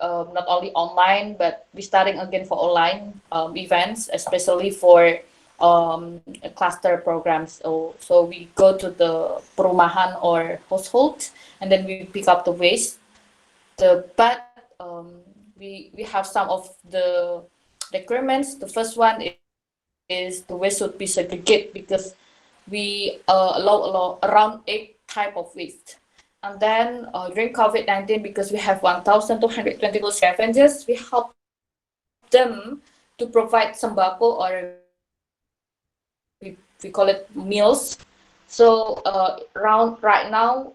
not only online, but we starting again for online events, especially for cluster programs. So we go to the perumahan or household, and then we pick up the waste. But we have some of the requirements. The first one is the waste should be segregated, because we allow around 8 type of waste. And then during COVID-19, because we have 1,222 scavengers, we help them to provide sembako, or we call it meals. So right now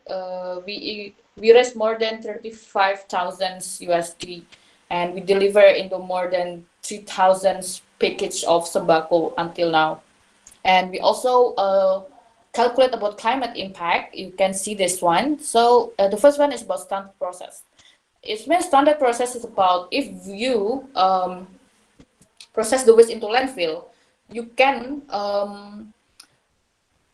we raise more than 35,000 USD, and we deliver into more than 3,000 package of sembako until now. And we also calculate about climate impact. You can see this one. So the first one is about standard process. It means standard process is about if you process the waste into landfill, you can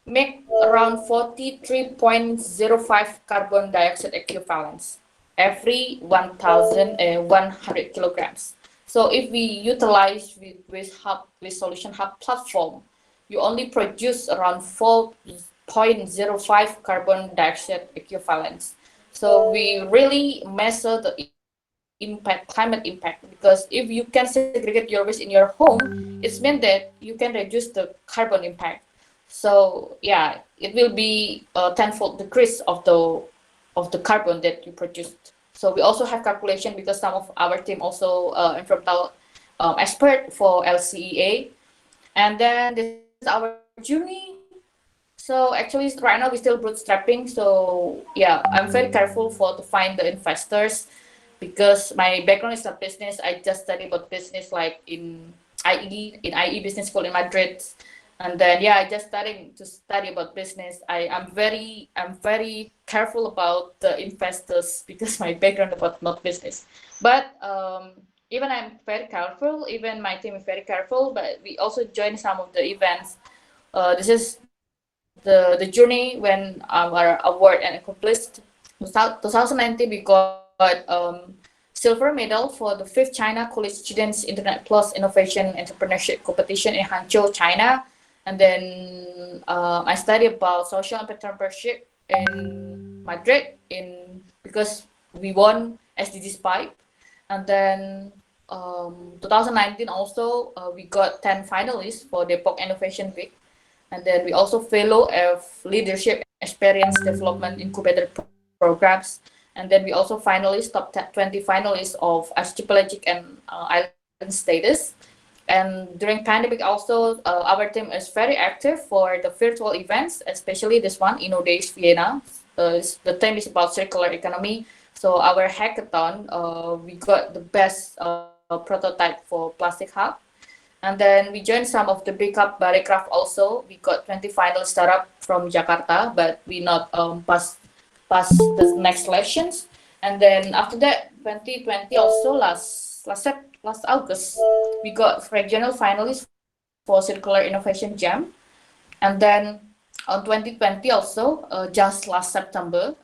make around 43.05 carbon dioxide equivalents every 100 kilograms. So if we utilize with Waste Solution Hub platform, you only produce around 4.05 carbon dioxide equivalents. So we really measure the climate impact, because if you can segregate your waste in your home, it means that you can reduce the carbon impact. So yeah, it will be a tenfold decrease of the carbon that you produced. So we also have calculation, because some of our team also environmental expert for LCEA. And then this is our journey. So actually, right now we still bootstrapping. So yeah, I'm very careful for to find the investors because my background is not business. I just study about business like in IE Business School in Madrid, and then yeah, I just starting to study about business. I'm very careful about the investors because my background about not business. But even I'm very careful. Even my team is very careful. But we also join some of the events. This is the journey when our award and accomplished 2019 we got silver medal for the fifth China College Students Internet Plus Innovation Entrepreneurship Competition in Hangzhou, China. And then I studied about social entrepreneurship in Madrid because we won SDGs Pipe. And then 2019 also we got 10 finalists for Depok Innovation Week. And then we also fellow of leadership experience development incubator programs. And then we also finalists, top 20 finalists of archipelagic and island status. And during pandemic also, our team is very active for the virtual events, especially this one, Inno Days Vienna. The theme is about circular economy. So our hackathon, we got the best prototype for Plastic Hub. And then we joined some of the big up Barecraft also. We got 20 final startup from Jakarta, but we not pass the next selections. And then after that, 2020 also last August, we got regional finalists for Circular Innovation Jam. And then on 2020 also, just last September,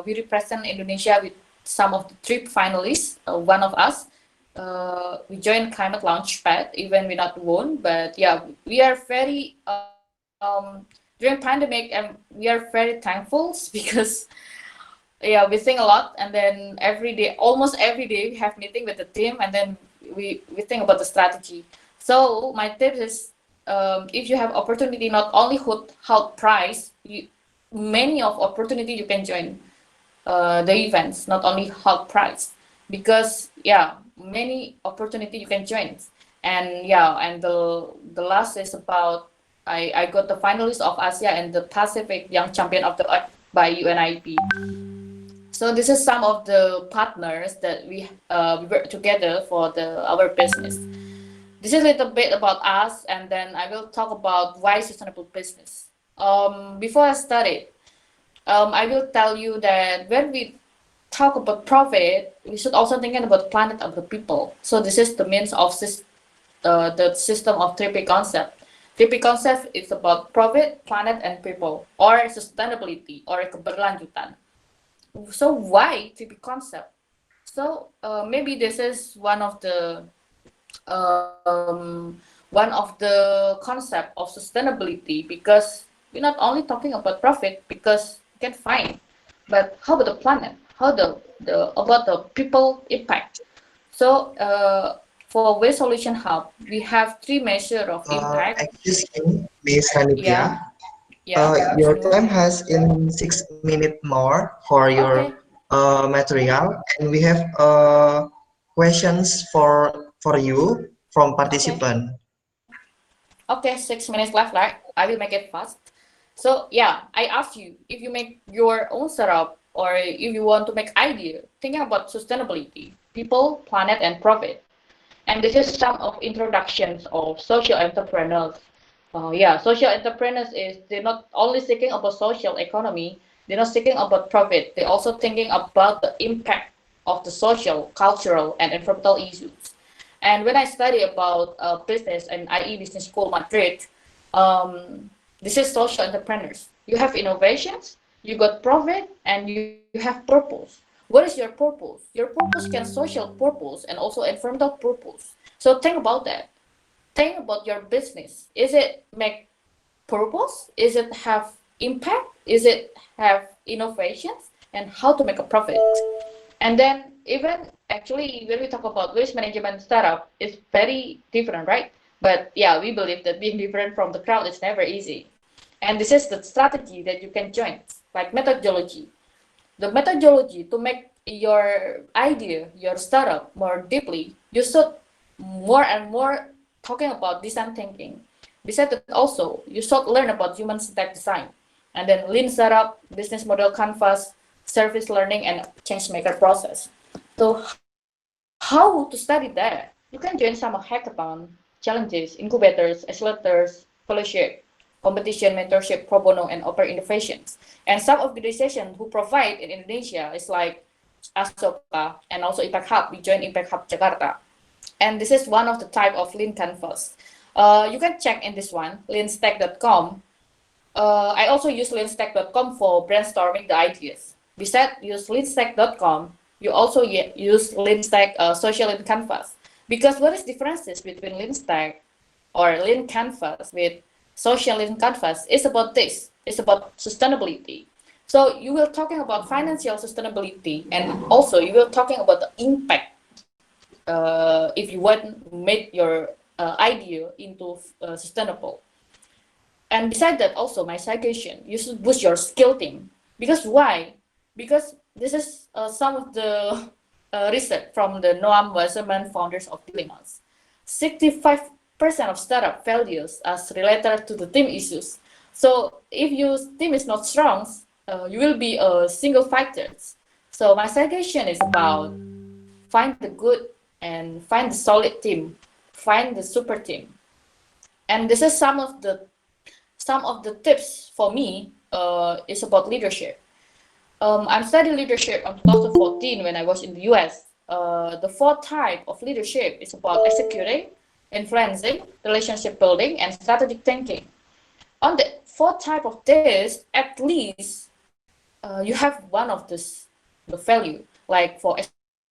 we represent Indonesia with some of the three finalists. One of us, we joined Climate Launchpad, even we not won, but yeah, we are very during pandemic, and we are very thankful because yeah, we think a lot, and then every day, almost every day, we have meeting with the team, and then we think about the strategy. So my tip is, if you have opportunity, not only Hult Prize, many of opportunity you can join the events, not only Hult Prize, because yeah, many opportunity you can join. And yeah, and the last is about I got the finalist of Asia and the Pacific Young Champion of the Earth by UNIP. So this is some of the partners that we work together for our business. This is a little bit about us, and then I will talk about why sustainable business. Before I start I will tell you that when we talk about profit, we should also think about the planet of the people. So this is the means of the system of 3P concept. 3P concept is about profit, planet, and people, or sustainability, or keberlanjutan. So why 3P concept? So maybe this is one of the concept of sustainability, because we're not only talking about profit because you can find, but how about the planet? How about the people impact? So for Waste Solution Hub, we have three measures of impact. Excuse me, Miss Ranitya. Yeah, yeah. Your time has in 6 minutes more for your Okay, material, and we have questions for you from okay. participant. Okay, 6 minutes left, right? I will make it fast. So yeah, I asked you if you make your own startup or if you want to make idea, thinking about sustainability, people, planet, and profit. And this is some of introductions of social entrepreneurs. Yeah, social entrepreneurs is they're not only thinking about social economy, they're not thinking about profit. They're also thinking about the impact of the social, cultural, and environmental issues. And when I study about business and IE Business School Madrid, this is social entrepreneurs. You have innovations, you got profit, and you have purpose. What is your purpose? Your purpose can social purpose and also environmental purpose. So think about that. Think about your business. Is it make purpose? Is it have impact? Is it have innovations? And how to make a profit? And then even actually when we talk about waste management startup, it's very different, right? But yeah, we believe that being different from the crowd is never easy. And this is the strategy that you can join, like methodology. The methodology to make your idea, your startup more deeply, you should more and more talking about design thinking. Besides that, also you should learn about human stack design, and then lean startup, business model canvas, service learning, and change maker process. So how to study that? You can join some hackathon, challenges, incubators, accelerators, fellowship, competition, mentorship, pro bono, and open innovations. And some organizations who provide in Indonesia is like Asoka and also Impact Hub. We join Impact Hub Jakarta. And this is one of the type of lean canvas. You can check in this one, leanstack.com. I also use leanstack.com for brainstorming the ideas. Besides use leanstack.com, you also use leanstack social lean canvas. Because what is differences between leanstack or lean canvas with social lean canvas is about this. It's about sustainability. So you will talking about financial sustainability, and also you will talking about the impact if you want to make your idea into sustainable. And beside that, also my suggestion, you should boost your skill team. Because why? Because this is some of the research from the Noam Wasserman founders of Dilemmas. 65% of startup failures as related to the team issues. So if your team is not strong, you will be a single fighter. So my suggestion is about find the good and find the solid team, find the super team. And this is some of the tips for me is about leadership. I'm studying leadership in 2014 when I was in the US. The fourth type of leadership is about executing, influencing, relationship building, and strategic thinking. On the fourth type of this, at least you have one of this the value. Like for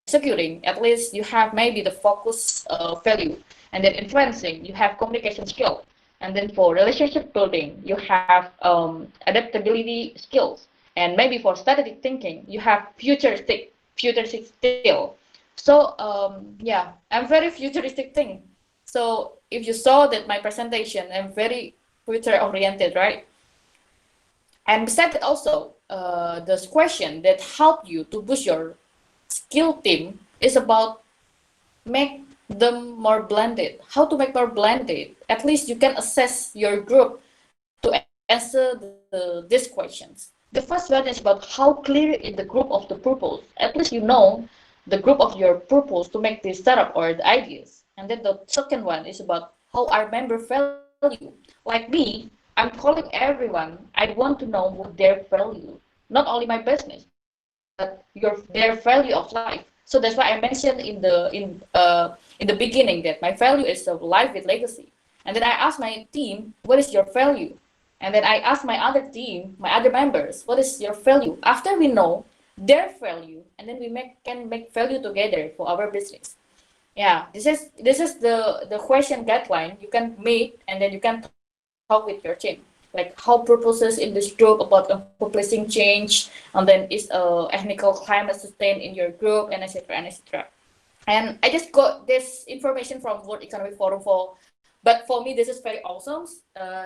executing, at least you have maybe the focus value, and then influencing, you have communication skill, and then for relationship building, you have adaptability skills, and maybe for strategic thinking, you have futuristic skill. So yeah, I'm very futuristic thing. So if you saw that my presentation, I'm very future oriented, right? And besides that, also this question that help you to boost your skill team is about make them more blended. How to make more blended? At least you can assess your group to answer these questions. The first one is about how clear is the group of the purpose. At least you know the group of your purpose to make this startup or the ideas. And then the second one is about how our member value. Like me, I'm calling everyone. I want to know what their value, not only my business, but their value of life. So that's why I mentioned in the beginning that my value is a life with legacy. And then I asked my team, what is your value? And then I asked my other team, my other members, what is your value? After we know their value, and then we can make value together for our business. Yeah, this is the question guideline you can meet, and then you can talk with your team, like how purposes in this group about accomplishing change, and then is ethnical climate sustained in your group, and etc. and etc. And I just got this information from World Economic Forum but for me this is very awesome.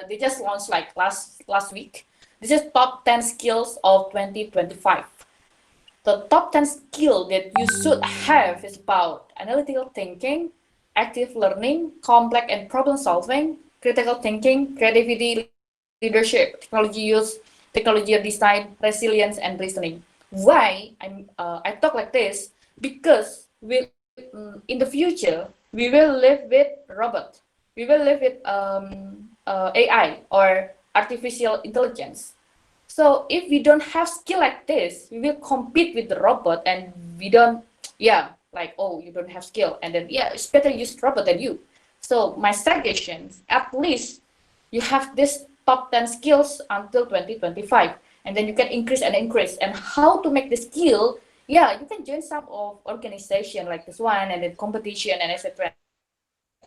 They just launched like last week. This is top 10 skills of 2025. The top 10 skill that you should have is about analytical thinking, active learning, complex and problem solving, critical thinking, creativity, leadership, technology use, technology design, resilience, and reasoning. Why I talk like this? Because in the future we will live with robot. We will live with AI or artificial intelligence. So if we don't have skill like this, we will compete with the robot, and we don't, yeah, like, oh, you don't have skill, and then, yeah, it's better use robot than you. So my suggestions, at least you have this top 10 skills until 2025, and then you can increase and increase. And how to make the skill, yeah, you can join some of organization like this one, and then competition, and etc.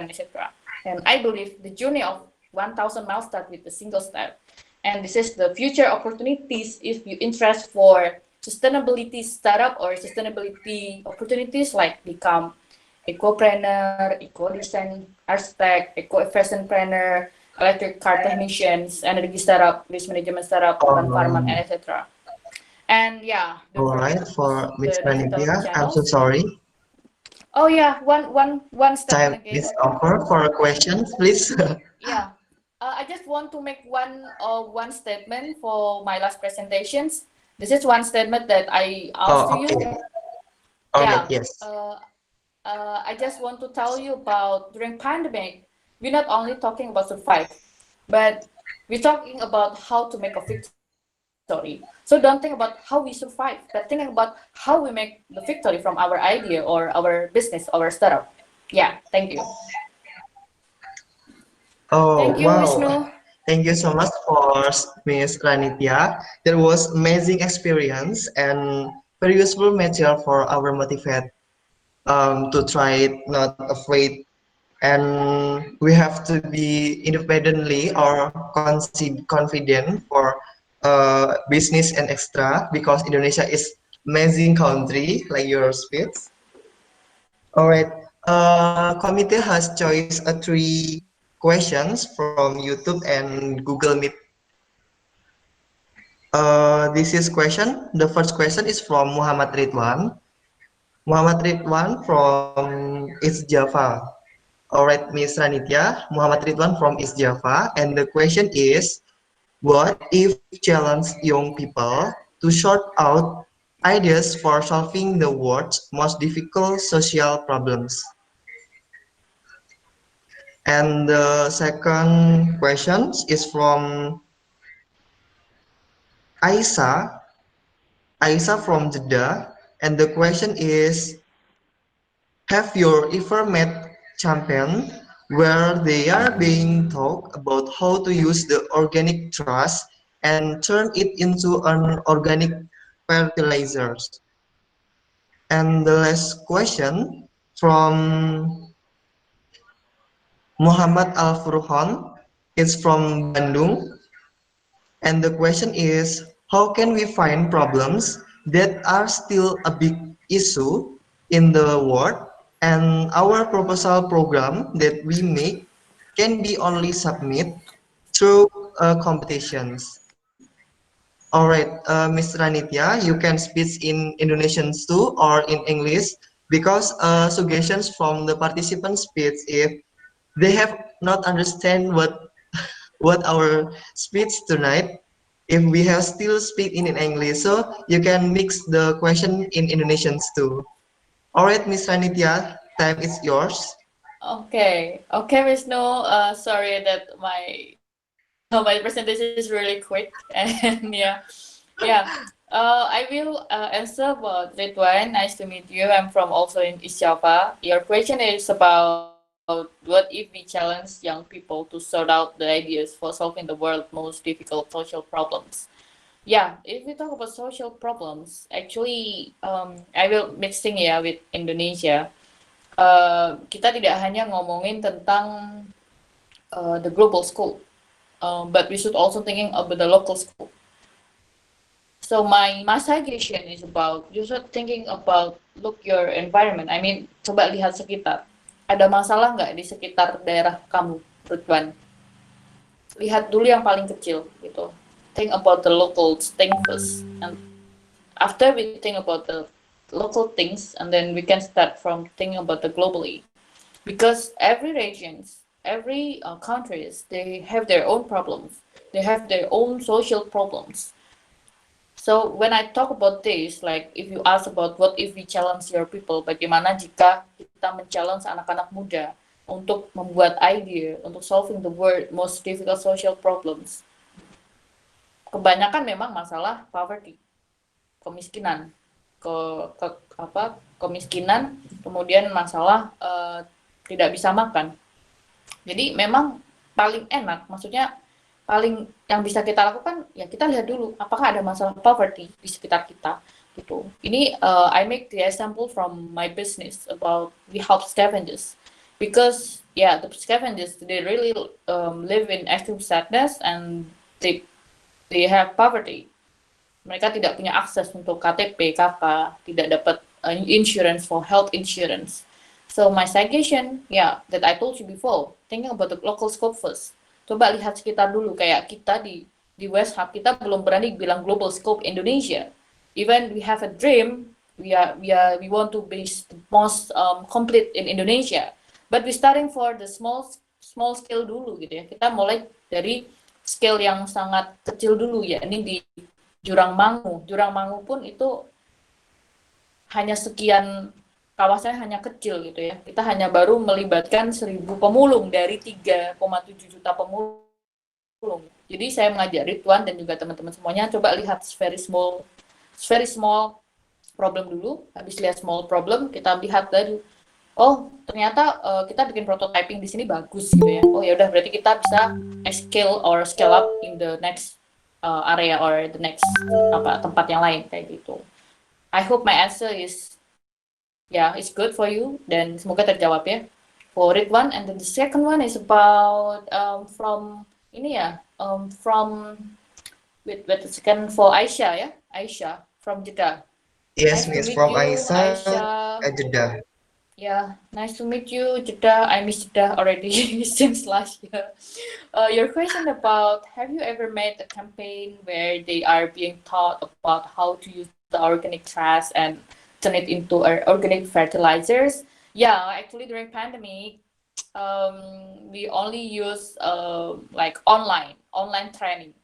and etc. And I believe the journey of 1,000 miles start with a single step. And this is the future opportunities if you interest for sustainability startup or sustainability opportunities, like become ecopreneur, eco-design architect, eco-efficient planner, electric car technicians, energy startup, waste management startup, urban farming, and etc. And yeah, All right, for Miss Ranitya, I'm so sorry. Oh yeah, one statement Time again. is over for questions, please. Yeah. I just want to make one statement for my last presentations. This is one statement that I asked to Oh, you. okay. All right, Yeah. yes. I just want to tell you about during pandemic, we're not only talking about survive, but we're talking about how to make a victory. So don't think about how we survive, but think about how we make the victory from our idea or our business or our startup. Yeah, thank you. Oh, Thank you, wow. Vishnu. Thank you so much for Miss Ranitya. That was amazing experience and very useful material for our motivate to try it, not afraid. And we have to be independently or confident for business and extra because Indonesia is amazing country like your speech. All right. Committee has choice three questions from YouTube and Google Meet. This is question. The first question is from Muhammad Ridwan. Muhammad Ridwan from East Java. All right, Miss Ranitya. Muhammad Ridwan from East Java, and the question is, what if challenge young people to sort out ideas for solving the world's most difficult social problems? And the second question is from Aisa, Aisa from Jeddah, and the question is, have you ever met champion where they are being taught about how to use the organic trash and turn it into an organic fertilizers? And the last question from Muhammad Al Furhan, it's from Bandung. And the question is, how can we find problems that are still a big issue in the world and our proposal program that we make can be only submit through competitions. All right, Ms. Ranitya, you can speak in Indonesian too or in English because suggestions from the participants speak if they have not understand what our speech tonight if we have still speak in English so you can mix the question in Indonesians too. All right, Miss Ranitya, time is yours. Okay, Vishnu. Sorry that my presentation is really quick, and yeah. I will answer about Ridwan. Nice to meet you. I'm from also in East Java. Your question is about what if we challenge young people to sort out the ideas for solving the world's most difficult social problems. Yeah, if we talk about social problems, actually, I will mixing ya with Indonesia. Kita tidak hanya ngomongin tentang the global scope, but we should also thinking about the local scope. So my suggestion is about you should thinking about look your environment. I mean, coba lihat sekitar. Ada masalah nggak di sekitar daerah kamu, Ridwan? Lihat dulu yang paling kecil gitu. Think about the local thing first, and after we think about the local things, and then we can start from thinking about the globally, because every regions, every countries, they have their own problems. They have their own social problems. So when I talk about this, like if you ask about what if we challenge your people, bagaimana jika kita men-challenge anak-anak muda untuk membuat ide, untuk solving the world most difficult social problems. Kebanyakan memang masalah poverty, kemiskinan, kemiskinan, kemudian masalah tidak bisa makan. Jadi memang paling enak, maksudnya paling yang bisa kita lakukan ya kita lihat dulu apakah ada masalah poverty di sekitar kita gitu. Ini I make the example from my business about we help scavengers because the scavengers they really live in extreme sadness and they have poverty. Mereka tidak punya akses untuk KTP, KK, tidak dapat insurance for health insurance. So my suggestion, that I told you before, thinking about the local scope first. Coba lihat sekitar dulu, kayak kita di West Hub, kita belum berani bilang global scope Indonesia. Even we have a dream, we want to be the most complete in Indonesia. But we starting for the small small scale dulu gitu ya. Kita mulai dari scale yang sangat kecil dulu ya. Ini di Jurang Mangu. Jurang Mangu pun itu hanya sekian, kawasannya hanya kecil gitu ya. Kita hanya baru melibatkan 1.000 pemulung dari 3,7 juta pemulung. Jadi saya mengajak Ridwan dan juga teman-teman semuanya coba lihat very small problem dulu. Habis lihat small problem, kita lihat dari oh ternyata kita bikin prototyping di sini bagus gitu ya. Oh ya udah berarti kita bisa scale up in the next area or the next tempat yang lain kayak gitu. I hope my answer is it's good for you dan semoga terjawab ya for Ridwan. And then the second one is about from with the second for Aisyah ya. Aisyah from Jeddah. Yes, Nice to Miss, meet from you, Aisyah at Jeddah. Yeah, nice to meet you, Jeddah. I miss Jeddah already since last year. Your question about have you ever made a campaign where they are being taught about how to use the organic trash and turn it into organic fertilizers? Yeah, actually during pandemic, we only use like online training.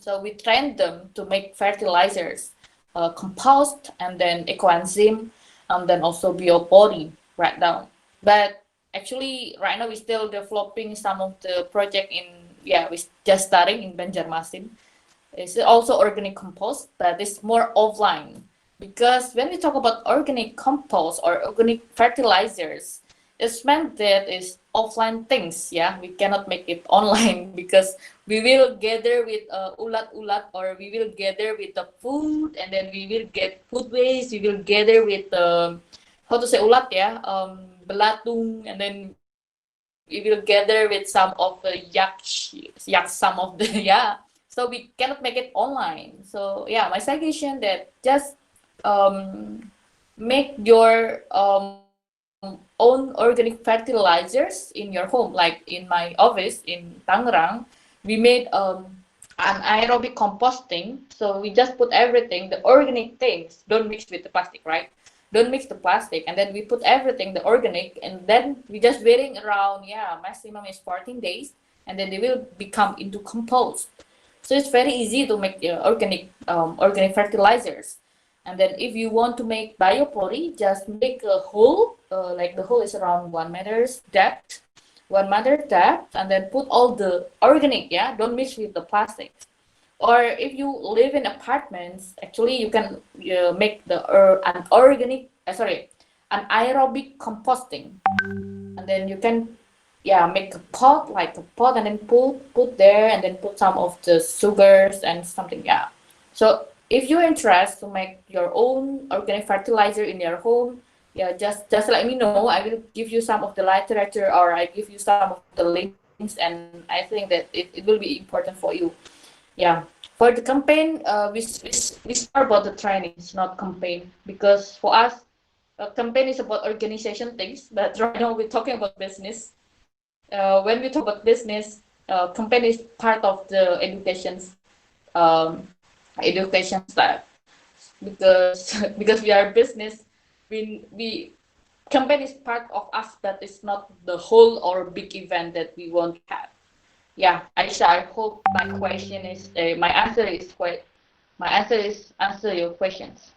So we trained them to make fertilizers, compost, and then ecoenzyme, and then also biopori right now. But actually, right now we're still developing some of the project we're just starting in Banjarmasin. It's also organic compost, but it's more offline. Because when we talk about organic compost or organic fertilizers, it's meant that is offline things, yeah. We cannot make it online because we will gather with ulat-ulat, or we will gather with the food, and then we will get food waste. We will gather with how to say ulat, yeah, belatung, and then we will gather with some of the some of the yeah. So we cannot make it online. So yeah, my suggestion that just make your own organic fertilizers in your home. Like in my office in Tangerang, we made an aerobic composting. So we just put everything, the organic things, don't mix with the plastic, right? Don't mix the plastic, and then we put everything, the organic, and then we just waiting around, maximum is 14 days, and then they will become into compost. So it's very easy to make organic fertilizers. And then if you want to make biopori, just make a hole, like the hole is around 1 meter depth, and then put all the organic, don't mix with the plastic. Or if you live in apartments, actually you can make the an aerobic composting, and then you can make a pot, and then put there, and then put some of the sugars and something. So if you're interested to make your own organic fertilizer in your home, just let me know. I will give you some of the literature, or I give you some of the links, and I think that it will be important for you. For the campaign, we start about the training. It's not campaign, because for us, a campaign is about organization things. But right now we're talking about business. When we talk about business, campaign is part of the education staff, because we are business. We campaign is part of us, but it's not the whole or big event that we want to have. Aisha, I hope my question is my answer is answer your questions.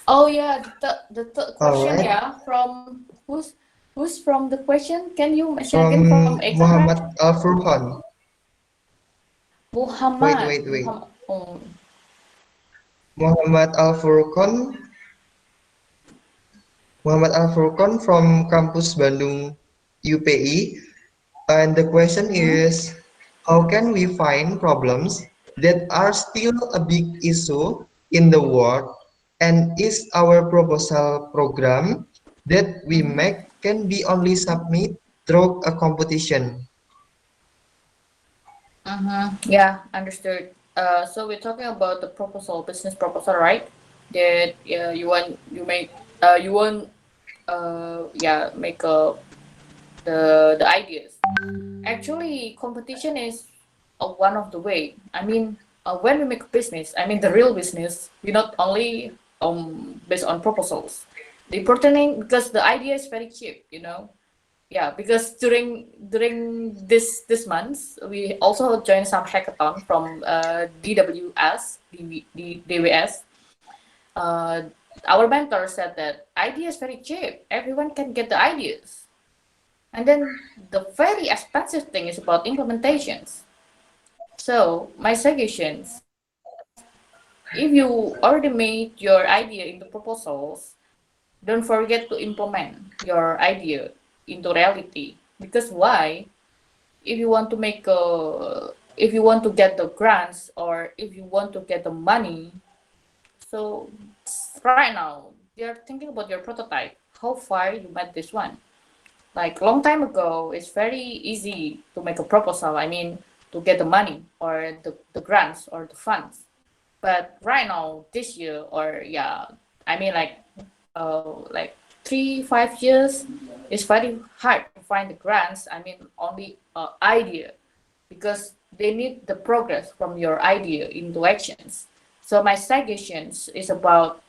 Oh yeah, the third question, Alright. from who's from the question? Can you mention From again from exam, Muhammad right? Al-Furqan. Muhammad. Wait. Oh. Muhammad Al-Furqan. Muhammad Al-Furqan from Kampus Bandung UPI. And the question is, how can we find problems that are still a big issue in the world? And is our proposal program that we make can be only submit through a competition? Yeah, understood. So we're talking about the proposal, business proposal, right? That you want make the ideas. Actually, competition is one of the way. I mean, when we make a business, I mean the real business, we not only based on proposals. The important thing, because the idea is very cheap, you know. Yeah, because during this month, we also joined some hackathon from DWS. Uh, our mentor said that idea is very cheap. Everyone can get the ideas. And then the very expensive thing is about implementations. So my suggestions, if you already made your idea into proposals, don't forget to implement your idea into reality. Because why? If you want to make if you want to get the grants or if you want to get the money, so right now they're thinking about your prototype. How far you met this one? Like long time ago, it's very easy to make a proposal. I mean, to get the money or the grants or the funds. But right now, this year or yeah, I mean like 3-5 years, it's very hard to find the grants. I mean, only idea because they need the progress from your idea into actions. So my suggestions is about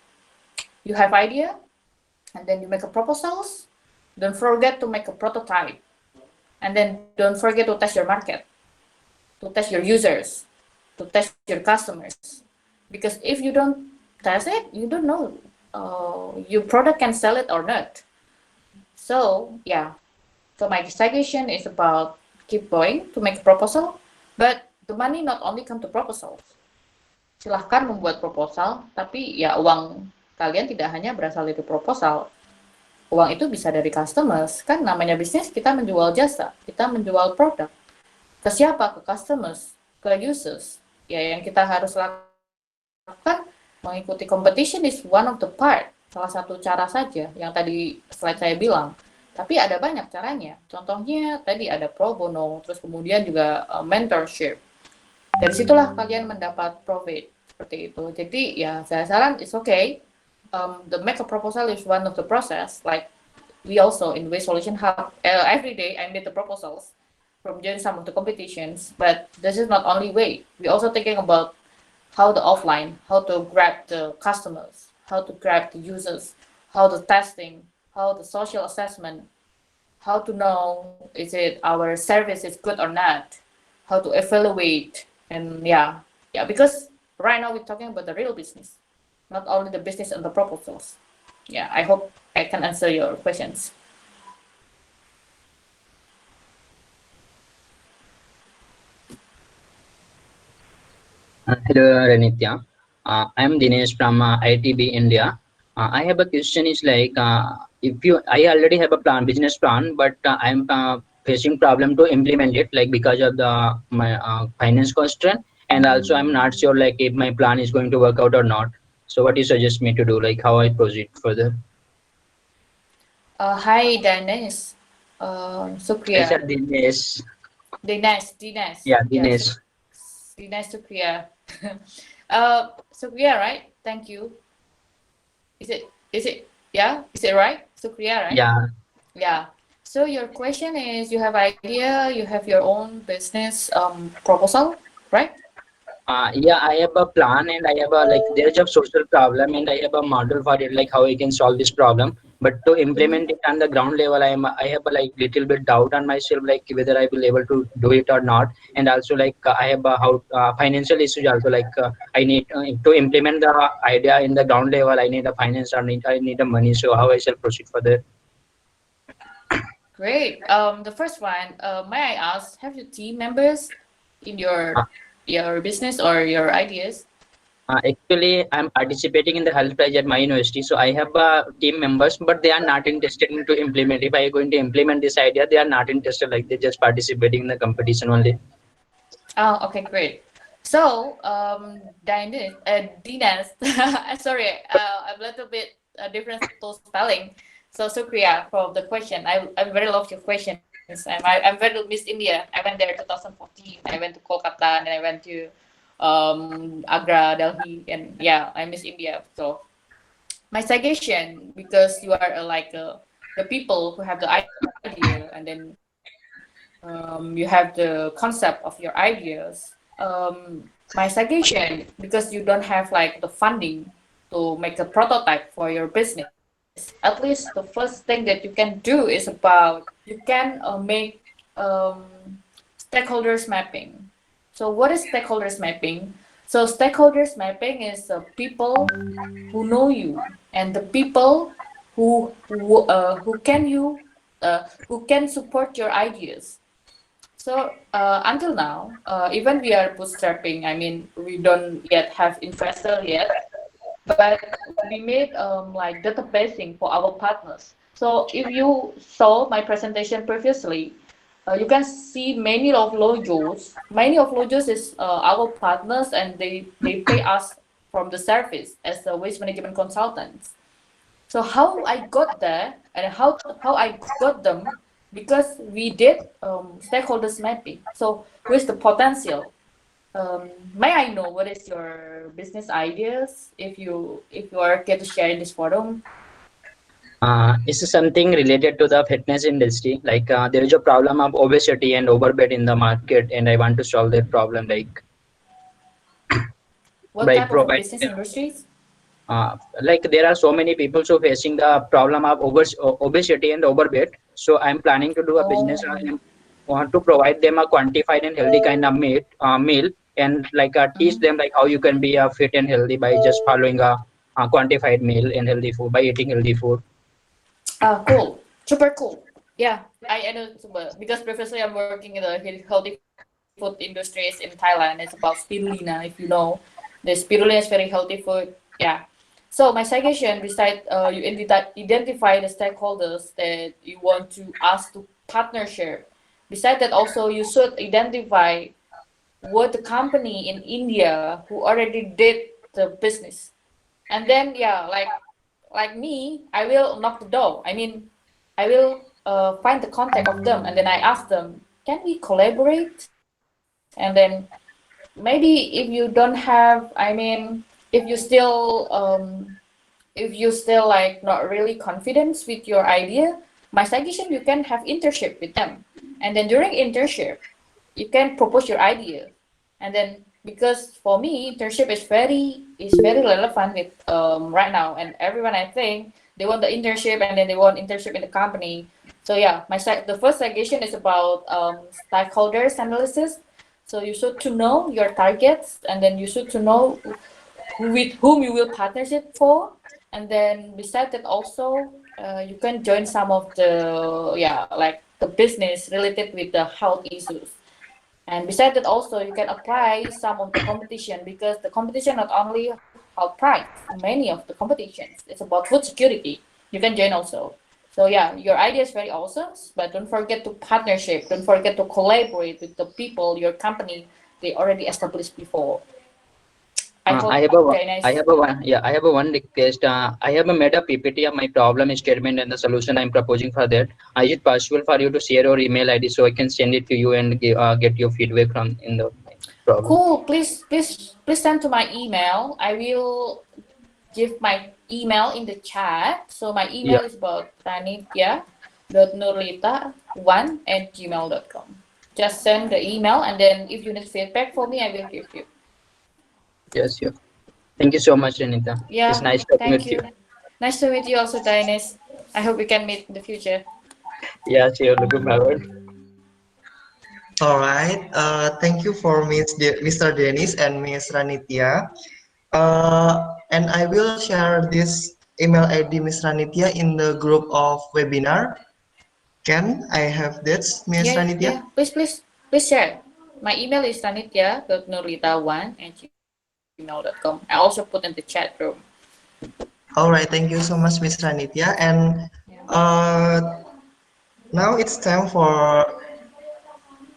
you have idea and then you make a proposals. Don't forget to make a prototype, and then don't forget to test your market, to test your users, to test your customers. Because if you don't test it, you don't know your product can sell it or not. So yeah, so my suggestion is about keep going to make a proposal, but the money not only come to proposal. Silahkan membuat proposal, tapi ya uang kalian tidak hanya berasal dari proposal. Uang itu bisa dari customers, kan namanya bisnis kita menjual jasa, kita menjual produk. Ke siapa? Ke customers, ke users. Ya yang kita harus lakukan mengikuti competition is one of the part, salah satu cara saja yang tadi slide saya bilang. Tapi ada banyak caranya. Contohnya tadi ada pro bono, terus kemudian juga mentorship. Dari situlah kalian mendapat profit seperti itu. Jadi ya saya saran it's okay. The make a proposal is one of the process. Like we also in Waste Solution Hub every day I made the proposals from joining some of the competitions. But this is not only way. We also thinking about how the offline, how to grab the customers, how to grab the users, how the testing, how the social assessment, how to know is it our service is good or not, how to evaluate, and yeah, because right now we're talking about the real business, not only the business and the proposals. Yeah, I hope I can answer your questions. Hello, Ranitya. I'm Dinesh from ITB India. I have a question is like, I already have a business plan, but I'm facing problem to implement it, like because of my finance constraint, and also I'm not sure like if my plan is going to work out or not. So what do you suggest me to do, like how I proceed further? Hi, Dinesh. I Supriya. said Dinesh. Dinesh. Yeah, Dinesh. Dinesh Supriya. Supriya, right? Thank you. Is it yeah? Is it right? Supriya, right? Yeah. Yeah. So your question is you have idea, you have your own business proposal, right? Yeah, I have a plan and I have a like there's a social problem and I have a model for it, like how I can solve this problem. But to implement it on the ground level, I have a like little bit doubt on myself, like whether I will able to do it or not. And also like I have a how financial issues also, like I need to implement the idea in the ground level. I need a finance or I need a money. So how I shall proceed for that? Great. The first one, may I ask, have you team members in your business or your ideas? Actually, I'm participating in the Hult Prize at my university. So I have team members, but they are not interested in to implement. If I am going to implement this idea, they are not interested. Like they're just participating in the competition only. Oh, okay, great. So, Dinas, sorry, I'm a little bit different to spelling. So, Supriya, for the question, I very love your questions. I'm very Miss India. I went there 2014. I went to Kolkata and I went to Agra, Delhi, and yeah, I miss India. So, my suggestion, because you are the people who have the idea and then you have the concept of your ideas. my suggestion, because you don't have like the funding to make a prototype for your business, at least the first thing that you can do is about you can make um, stakeholders mapping. So what is stakeholders mapping? So stakeholders mapping is people who know you and the people who can who can support your ideas. So until now, even we are bootstrapping. I mean, we don't yet have investor yet, but we made like databasing for our partners. So if you saw my presentation previously, you can see many of logos. Many of logos is our partners, and they pay us from the service as a waste management consultants. So how I got there and how I got them, because we did stakeholders mapping. So with the potential, may I know what is your business ideas if you are okay to share in this forum? This is something related to the fitness industry. Like there is a problem of obesity and overweight in the market, and I want to solve that problem. What By type of providing business them, industries? like there are so many people so facing the problem of obesity and overweight. So I'm planning to do a business. Oh, I want to provide them a quantified and healthy kind of meal, and like teach mhm. them like how you can be fit and healthy by just following a quantified meal and healthy food by eating healthy food. Cool, super cool. Yeah, I know because previously I'm working in the healthy food industries in Thailand. It's about spirulina, if you know. The spirulina is very healthy food. Yeah. So my suggestion, besides you identify the stakeholders that you want to ask to partnership. Besides that, also you should identify what the company in India who already did the business, and then yeah, like me, I will knock the door. I mean, I will find the contact of them, and then I ask them, can we collaborate? And then maybe if you don't have, I mean, if you still if you still like not really confident with your idea, my suggestion, you can have internship with them, and then during internship you can propose your idea, and then because for me internship is very relevant with right now, and everyone I think they want the internship, and then they want internship in the company. So yeah, the first suggestion is about stakeholders analysis. So you should to know your targets, and then you should to know with whom you will partnership for, and then besides that also you can join some of the yeah like the business related with the health issues. And besides that also you can apply some of the competition, because the competition not only health price, many of the competitions it's about food security, you can join also. So yeah, your idea is very awesome, but don't forget to partnership, don't forget to collaborate with the people your company they already established before. I I hope have a I Janice. have a one yeah I have a one request. I have a made a PPT of my problem statement and the solution I'm proposing for that. Is it possible for you to share your email ID so I can send it to you and get your feedback from in the problem? Cool. Please send to my email. I will give my email in the chat. So my Yeah. email is about ranitya.nurlita1@gmail.com. Just send the email, and then if you need feedback for me, I will give you. Yes. Yeah. Thank you so much, Anita. It's Yeah, nice talking thank with you. you. Nice to meet you also, Dines. I hope we can meet in the future. Yeah. Sure. Looking forward. All right. Thank you for Mr. Dennis and Miss Ranitya. And I will share this email ID Miss Ranitya in the group of webinar. Can I have that, Miss Yeah, Ranitya? yeah. Please share. My email is ranitya.nurlita1@gmail.com. I also put in the chat room. All right. Thank you so much, Miss Ranitya. And now it's time for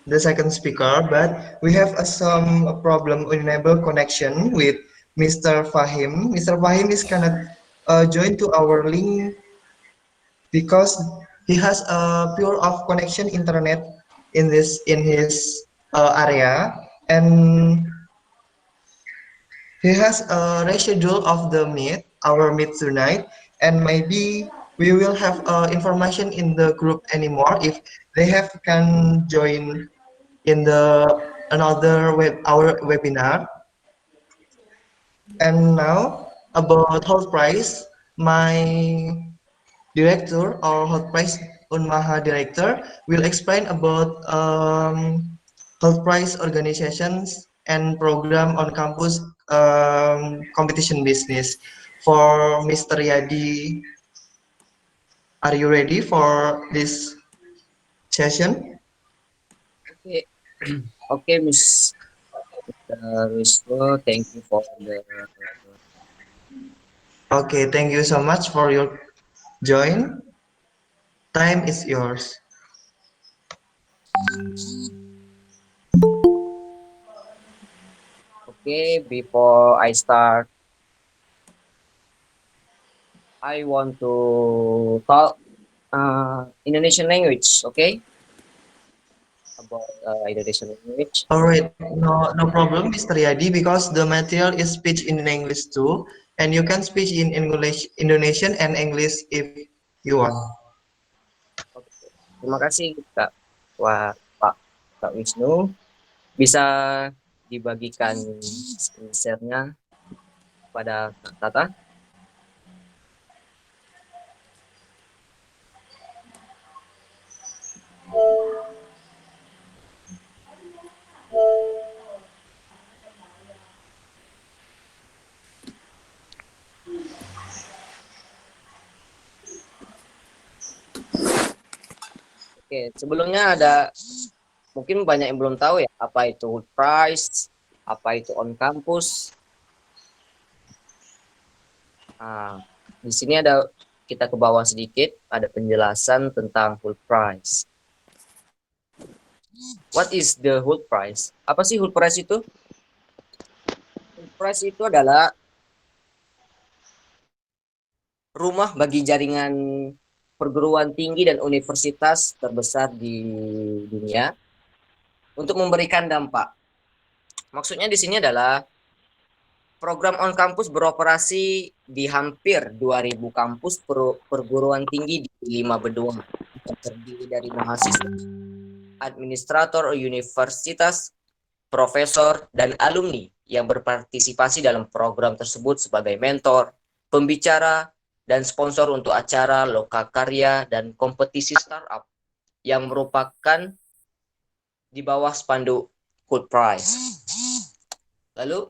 the second speaker, but we have some problem enable connection with Mr. Fahim. Mr. Fahim is cannot join to our link because he has a pure of connection internet in his area, and he has a reschedule of the meet our meet tonight, and maybe we will have information in the group anymore if they have can join in the another our webinar. And now about Hult Prize, my director or Hult Prize Unmaha director will explain about Hult Prize organizations and program on campus competition business. For Mr. Yadi, are you ready for this session? Okay, okay, Miss Wisnu, thank you for the. Okay, thank you so much for your join. Time is yours. Okay, before I start, I want to talk Indonesian language. Okay, about Indonesian language. All right, no problem, Mr. Yadi, because the material is speech in English too, and you can speak in English, Indonesian and English if you want. Oke, terima kasih Kak. Wah, Pak Kak Wisnu. Bisa dibagikan screen share-nya pada Kak Tata. Oke, sebelumnya mungkin banyak yang belum tahu ya, apa itu Hult Prize, apa itu on campus. Nah, di sini kita ke bawah sedikit, ada penjelasan tentang Hult Prize. What is the Hult Prize? Apa sih Hult Prize itu? Hult Prize itu adalah rumah bagi jaringan perguruan tinggi dan universitas terbesar di dunia untuk memberikan dampak. Maksudnya di sini adalah program on campus beroperasi di hampir 2.000 kampus perguruan tinggi di 5 benua, terdiri dari mahasiswa, administrator universitas, profesor, dan alumni yang berpartisipasi dalam program tersebut sebagai mentor, pembicara, dan sponsor untuk acara, lokakarya, dan kompetisi startup yang merupakan di bawah spanduk Hult Prize. Lalu,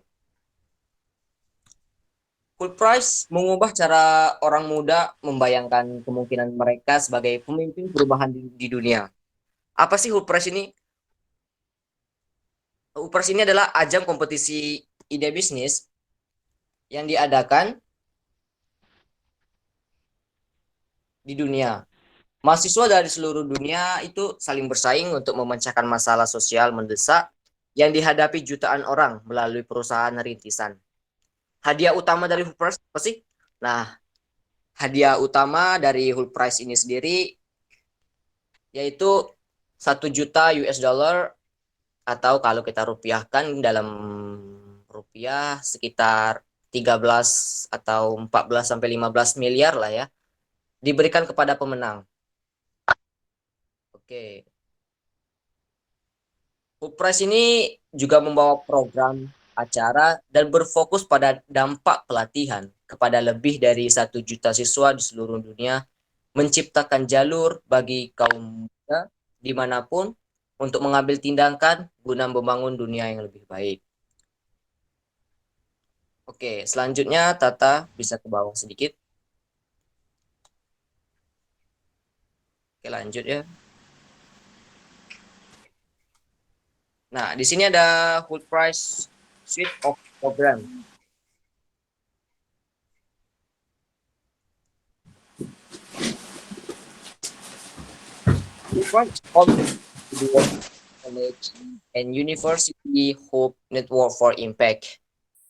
Hult Prize mengubah cara orang muda membayangkan kemungkinan mereka sebagai pemimpin perubahan di dunia. Apa sih Hult Prize ini? Hult Prize ini adalah ajang kompetisi ide bisnis yang diadakan di dunia. Mahasiswa dari seluruh dunia itu saling bersaing untuk memecahkan masalah sosial mendesak yang dihadapi jutaan orang melalui perusahaan rintisan. Hadiah utama dari Hult Prize apa sih? Nah, hadiah utama dari Hult Prize ini sendiri yaitu 1 juta US dollar atau kalau kita rupiahkan dalam rupiah sekitar 13 atau 14 sampai 15 miliar lah ya, diberikan kepada pemenang. Oke. Hult Prize ini juga membawa program, acara, dan berfokus pada dampak pelatihan kepada lebih dari 1 juta siswa di seluruh dunia, menciptakan jalur bagi kaum muda dimanapun untuk mengambil tindakan guna membangun dunia yang lebih baik. Oke, selanjutnya Tata bisa ke bawah sedikit. Oke, lanjut ya. Nah, di sini ada Hult Prize Suite of Program. Hult Prize College and University Hope Network for Impact.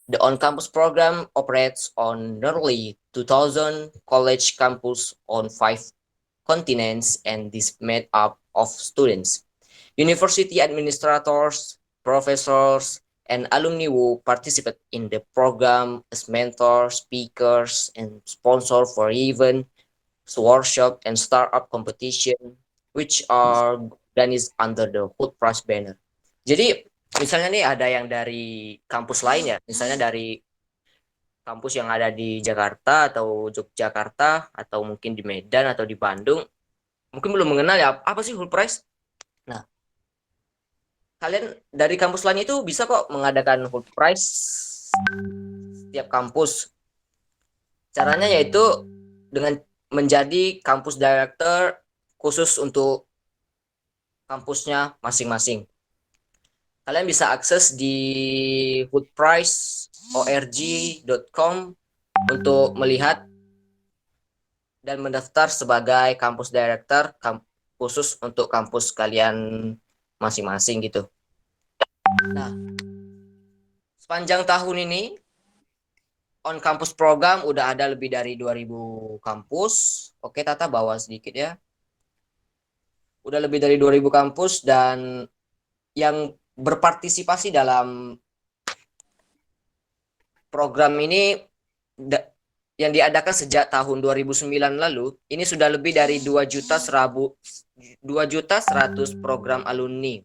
The on-campus program operates on nearly 2,000 college campus on 5 continents and is made up of students, university administrators, professors, and alumni who participate in the program as mentors, speakers, and sponsor for events, workshop, and startup competition, which are organized under the Hult Prize banner. Jadi, misalnya nih ada yang dari kampus lain ya, misalnya dari kampus yang ada di Jakarta atau Yogyakarta atau mungkin di Medan atau di Bandung mungkin belum mengenal ya apa sih Hult Prize. Nah, kalian dari kampus lain itu bisa kok mengadakan Hult Prize setiap kampus. Caranya yaitu dengan menjadi kampus director khusus untuk kampusnya masing-masing. Kalian bisa akses di hultprize.org.com untuk melihat dan mendaftar sebagai kampus director khusus untuk kampus kalian masing-masing gitu. Nah, sepanjang tahun ini on campus program udah ada lebih dari 2000 kampus. Oke, Tata bawa sedikit ya. Udah lebih dari 2000 kampus dan yang berpartisipasi dalam program ini yang diadakan sejak tahun 2009 lalu, ini sudah lebih dari 2.100.000 program alumni.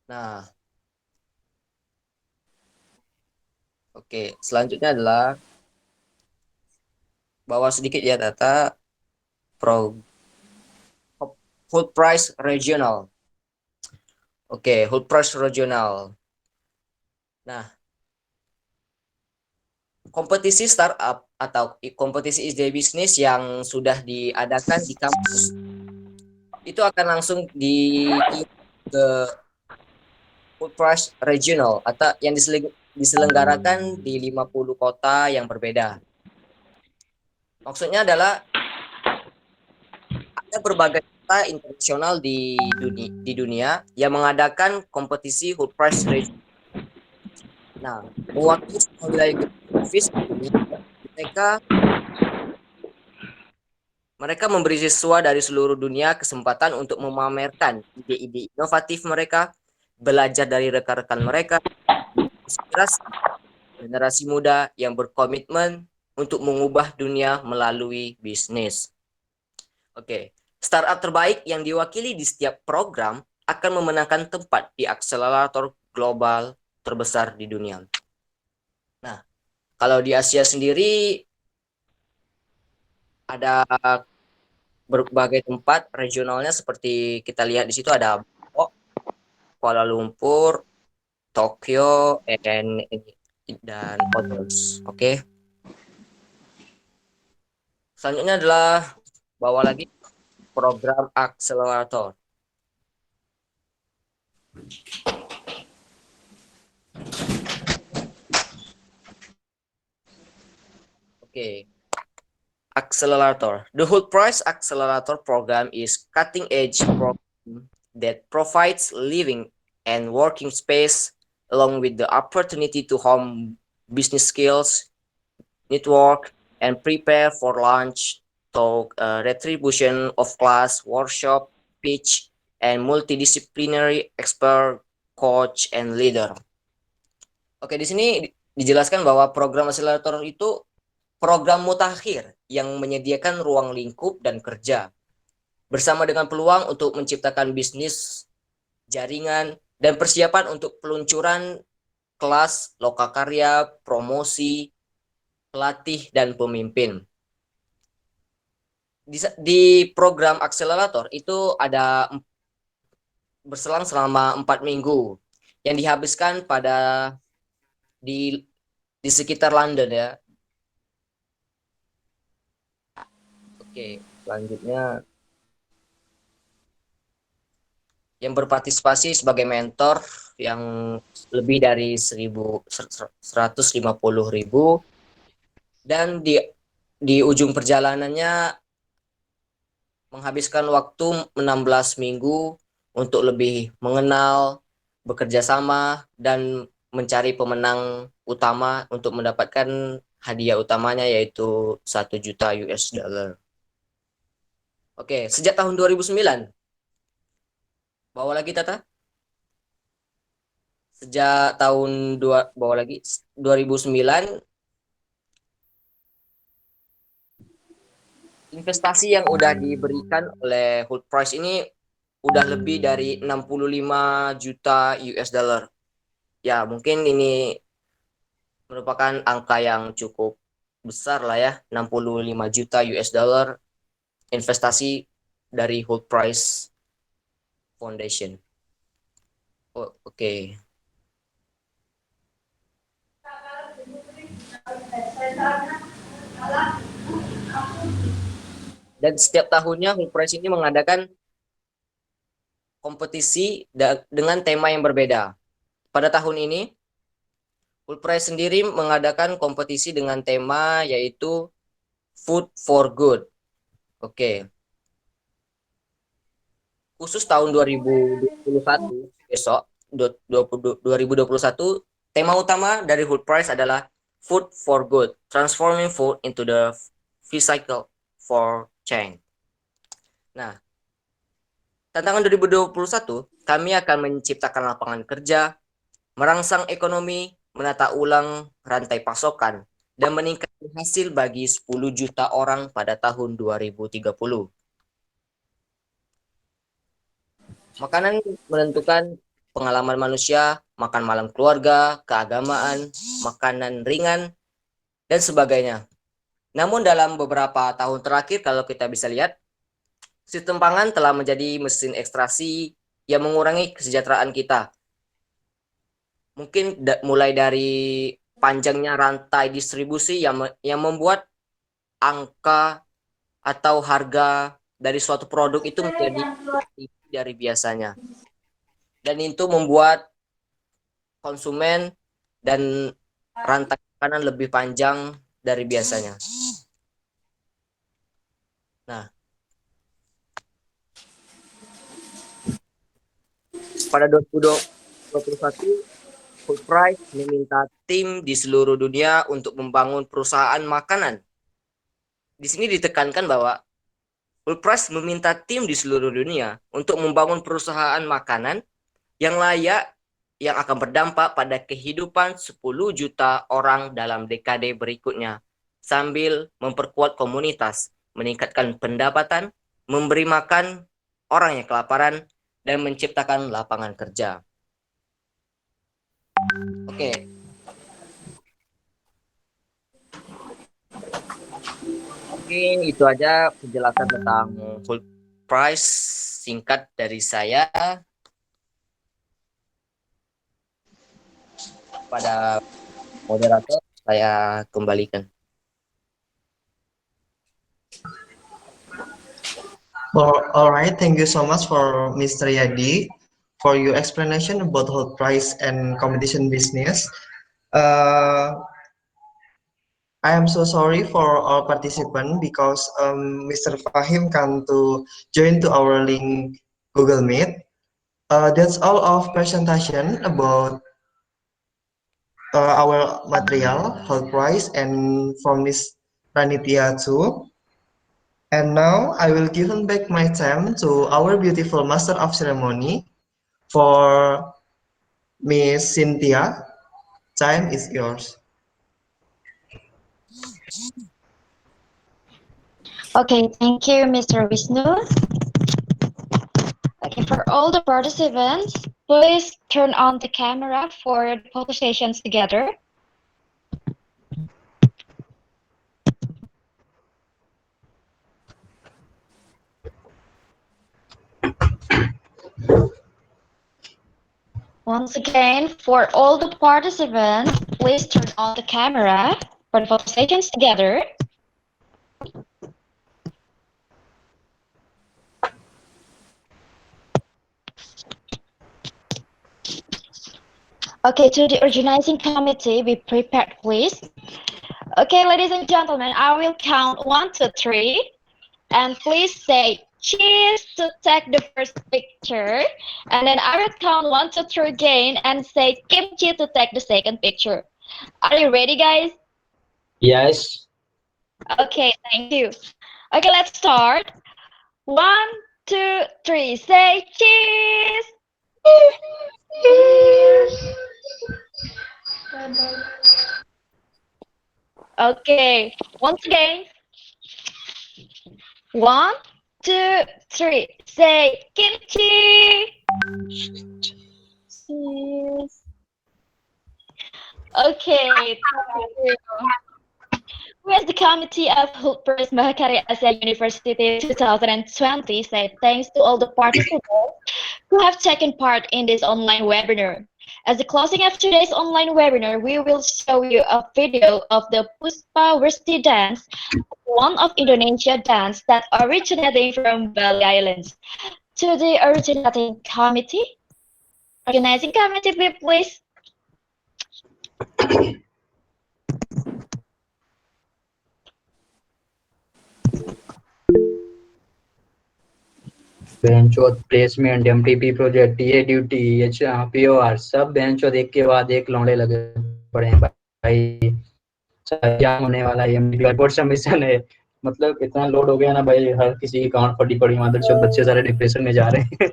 Nah, oke, selanjutnya adalah bawa sedikit ya Tata Hult Prize Regional. Oke, Hult Prize Regional. Nah, kompetisi startup atau kompetisi ide bisnis yang sudah diadakan di kampus itu akan langsung ke Hult Prize Regional atau yang diselenggarakan di 50 kota yang berbeda. Maksudnya adalah ada berbagai kota internasional di dunia yang mengadakan kompetisi Hult Prize Regional. Nah, mewakili semua wilayah geografis di dunia, mereka memberi siswa dari seluruh dunia kesempatan untuk memamerkan ide-ide inovatif mereka, belajar dari rekan-rekan mereka, inspirasi generasi muda yang berkomitmen untuk mengubah dunia melalui bisnis. Oke, startup terbaik yang diwakili di setiap program akan memenangkan tempat di akselerator global terbesar di dunia. Nah, kalau di Asia sendiri ada berbagai tempat regionalnya seperti kita lihat di situ ada Bangkok, Kuala Lumpur, Tokyo, dan others. Oke. Selanjutnya adalah bawa lagi program akselerator. Oke. Accelerator. The Hult Prize Accelerator Program is cutting-edge program that provides living and working space along with the opportunity to hone business skills, network, and prepare for launch, talk, retribution of class, workshop, pitch, and multidisciplinary expert, coach, and leader. Oke, di sini dijelaskan bahwa program accelerator itu program mutakhir yang menyediakan ruang lingkup dan kerja bersama dengan peluang untuk menciptakan bisnis, jaringan, dan persiapan untuk peluncuran kelas, lokakarya, promosi, pelatih, dan pemimpin. Di program akselerator itu ada berselang selama 4 minggu yang dihabiskan di sekitar London ya. Oke, selanjutnya yang berpartisipasi sebagai mentor yang lebih dari 150.000 dan di ujung perjalanannya menghabiskan waktu 16 minggu untuk lebih mengenal, bekerja sama, dan mencari pemenang utama untuk mendapatkan hadiah utamanya yaitu 1 juta US dollar. Oke, sejak tahun 2009. Bawa lagi Tata. Sejak tahun 2009 investasi yang udah diberikan oleh Hult Prize ini udah lebih dari 65 juta US dollar. Ya, mungkin ini merupakan angka yang cukup besar lah ya, 65 juta US dollar investasi dari Hult Prize Foundation. Oh, oke. Dan setiap tahunnya Hult Prize ini mengadakan kompetisi dengan tema yang berbeda. Pada tahun ini, Hult Prize sendiri mengadakan kompetisi dengan tema yaitu Food for Good. Oke. Khusus tahun 2021 besok 2021 tema utama dari Hult Prize adalah Food for Good, transforming food into the physical for change. Nah, tantangan 2021 kami akan menciptakan lapangan kerja, merangsang ekonomi, menata ulang rantai pasokan, dan meningkatkan hasil bagi 10 juta orang pada tahun 2030. Makanan menentukan pengalaman manusia, makan malam keluarga, keagamaan, makanan ringan, dan sebagainya. Namun dalam beberapa tahun terakhir kalau kita bisa lihat, sistem pangan telah menjadi mesin ekstraksi yang mengurangi kesejahteraan kita. Mungkin mulai dari panjangnya rantai distribusi yang membuat angka atau harga dari suatu produk itu menjadi tinggi dari biasanya. Dan itu membuat konsumen dan rantai makanan lebih panjang dari biasanya. Nah, pada 2021, Hult Prize meminta tim di seluruh dunia untuk membangun perusahaan makanan. Di sini ditekankan bahwa Hult Prize meminta tim di seluruh dunia untuk membangun perusahaan makanan yang layak yang akan berdampak pada kehidupan 10 juta orang dalam dekade berikutnya, sambil memperkuat komunitas, meningkatkan pendapatan, memberi makan orang yang kelaparan, dan menciptakan lapangan kerja. Oke. Mungkin itu aja penjelasan tentang Hult Prize singkat dari saya. Pada moderator, saya kembalikan. All right, thank you so much for Mr. Yadi for your explanation about Hult Prize and competition business. I am so sorry for all participants because Mr. Fahim come to join to our link Google Meet. That's all of presentation about our material, Hult Prize, and from Miss Ranitya too. And now I will give back my time to our beautiful Master of Ceremony for Miss Cynthia. Time is yours. Okay, thank you, Mr. Vishnu. Okay, for all the participants, please turn on the camera for the photo sessions together. Once again, for all the participants, please turn on the camera for the photo sessions together. Okay, to the organizing committee, be prepared, please. Okay, ladies and gentlemen, I will count 1, 2, 3, and please say cheese to take the first picture, and then I will count 1, 2, 3 again and say kimchi to take the second picture. Are you ready, guys? Yes. Okay, thank you. Okay, let's start. 1, 2, 3, say cheese. Cheese. Okay, once again. 1, 2, 3, say kimchi. Cheese. Okay, thank you. We as the committee of Hult Prize Mahakarya Asia University 2020 say thanks to all the participants who have taken part in this online webinar. As the closing of today's online webinar, we will show you a video of the Puspa Versti dance, one of Indonesia dance that originating from Bali Islands. To the organizing committee, please. बेंचो placement MTP project ये duty H POR सब बेंचो एक के बाद एक लौंडे लगे पड़े हैं भाई। क्या होने वाला है, एमटीपी रिपोर्ट सबमिशन है, मतलब इतना लोड हो गया ना भाई, हर किसी की गांड फटी पड़ी, मादर चौथ बच्चे सारे डिप्रेशन में जा रहे हैं।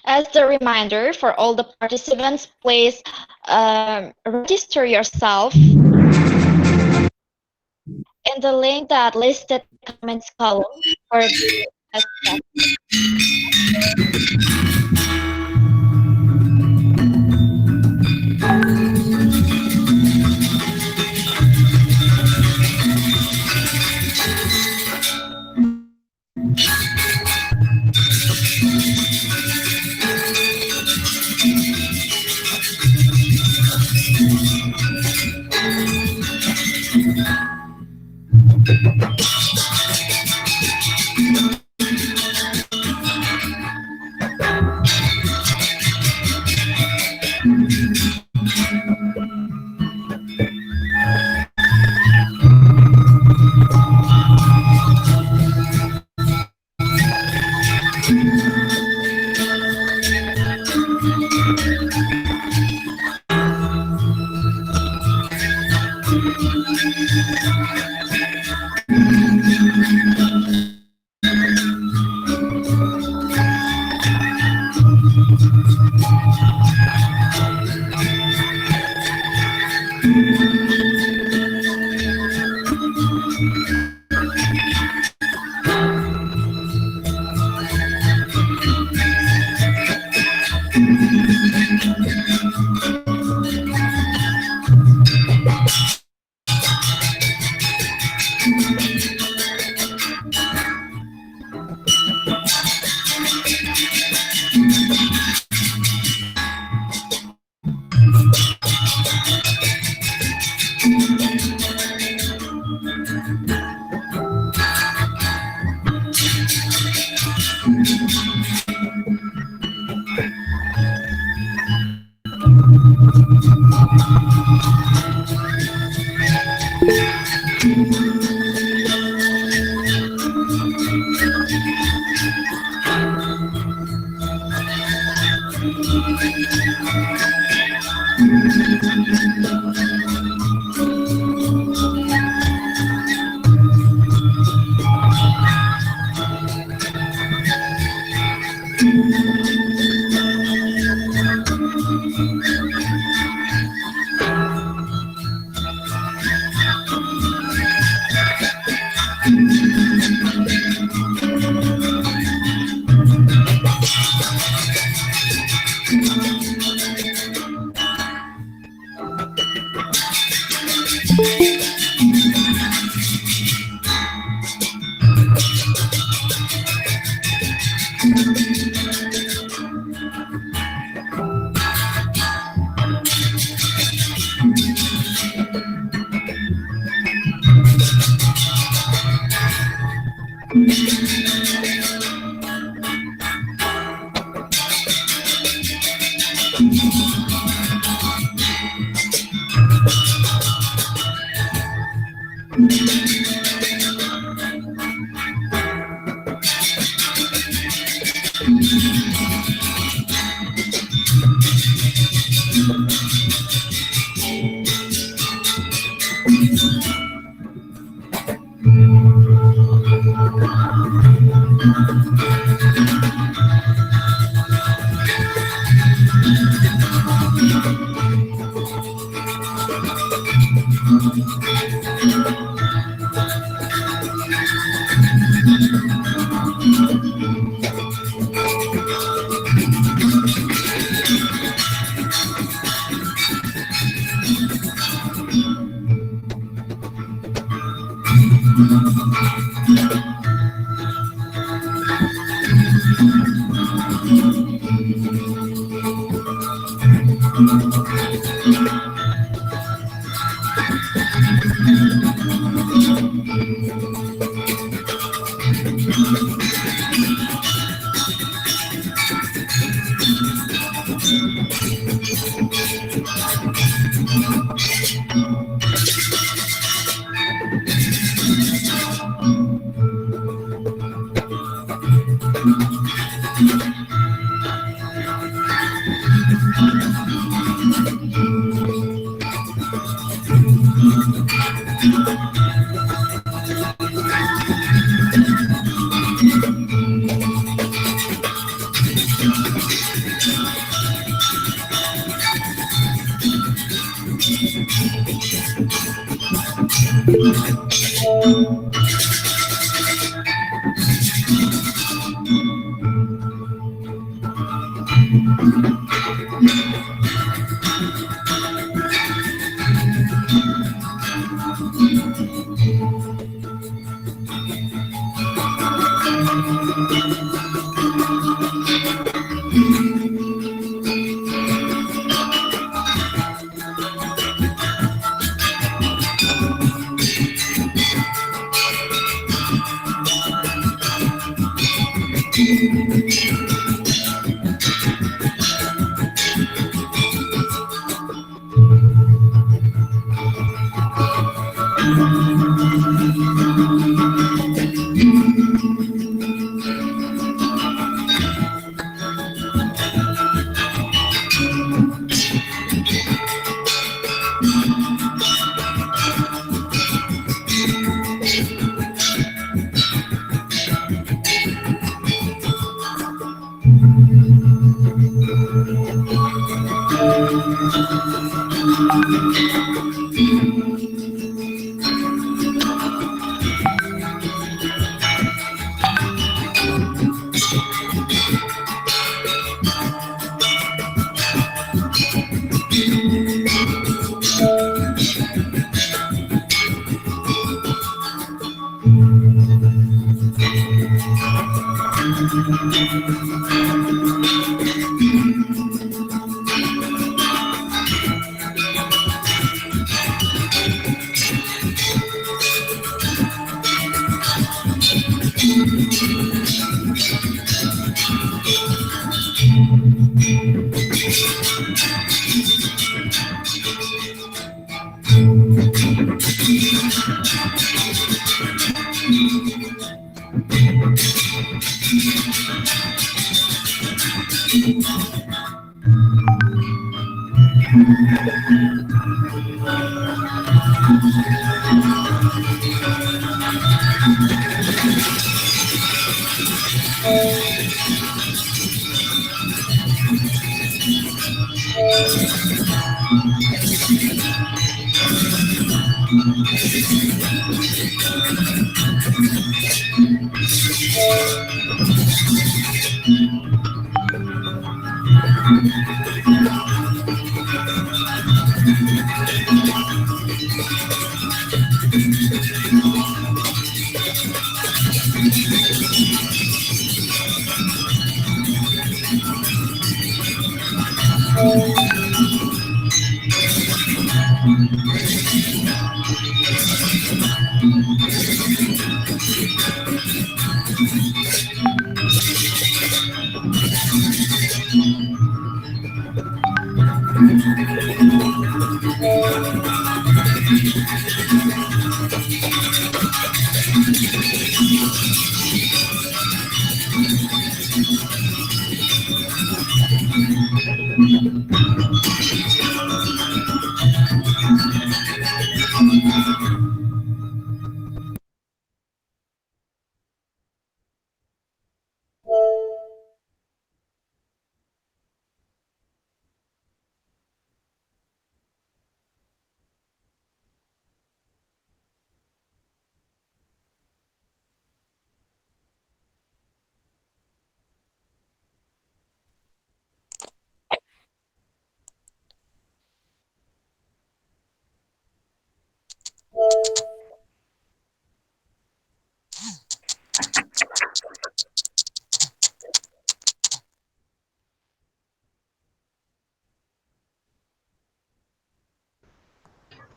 As a reminder for all the participants, please register yourself in the link that listed in the comments column for the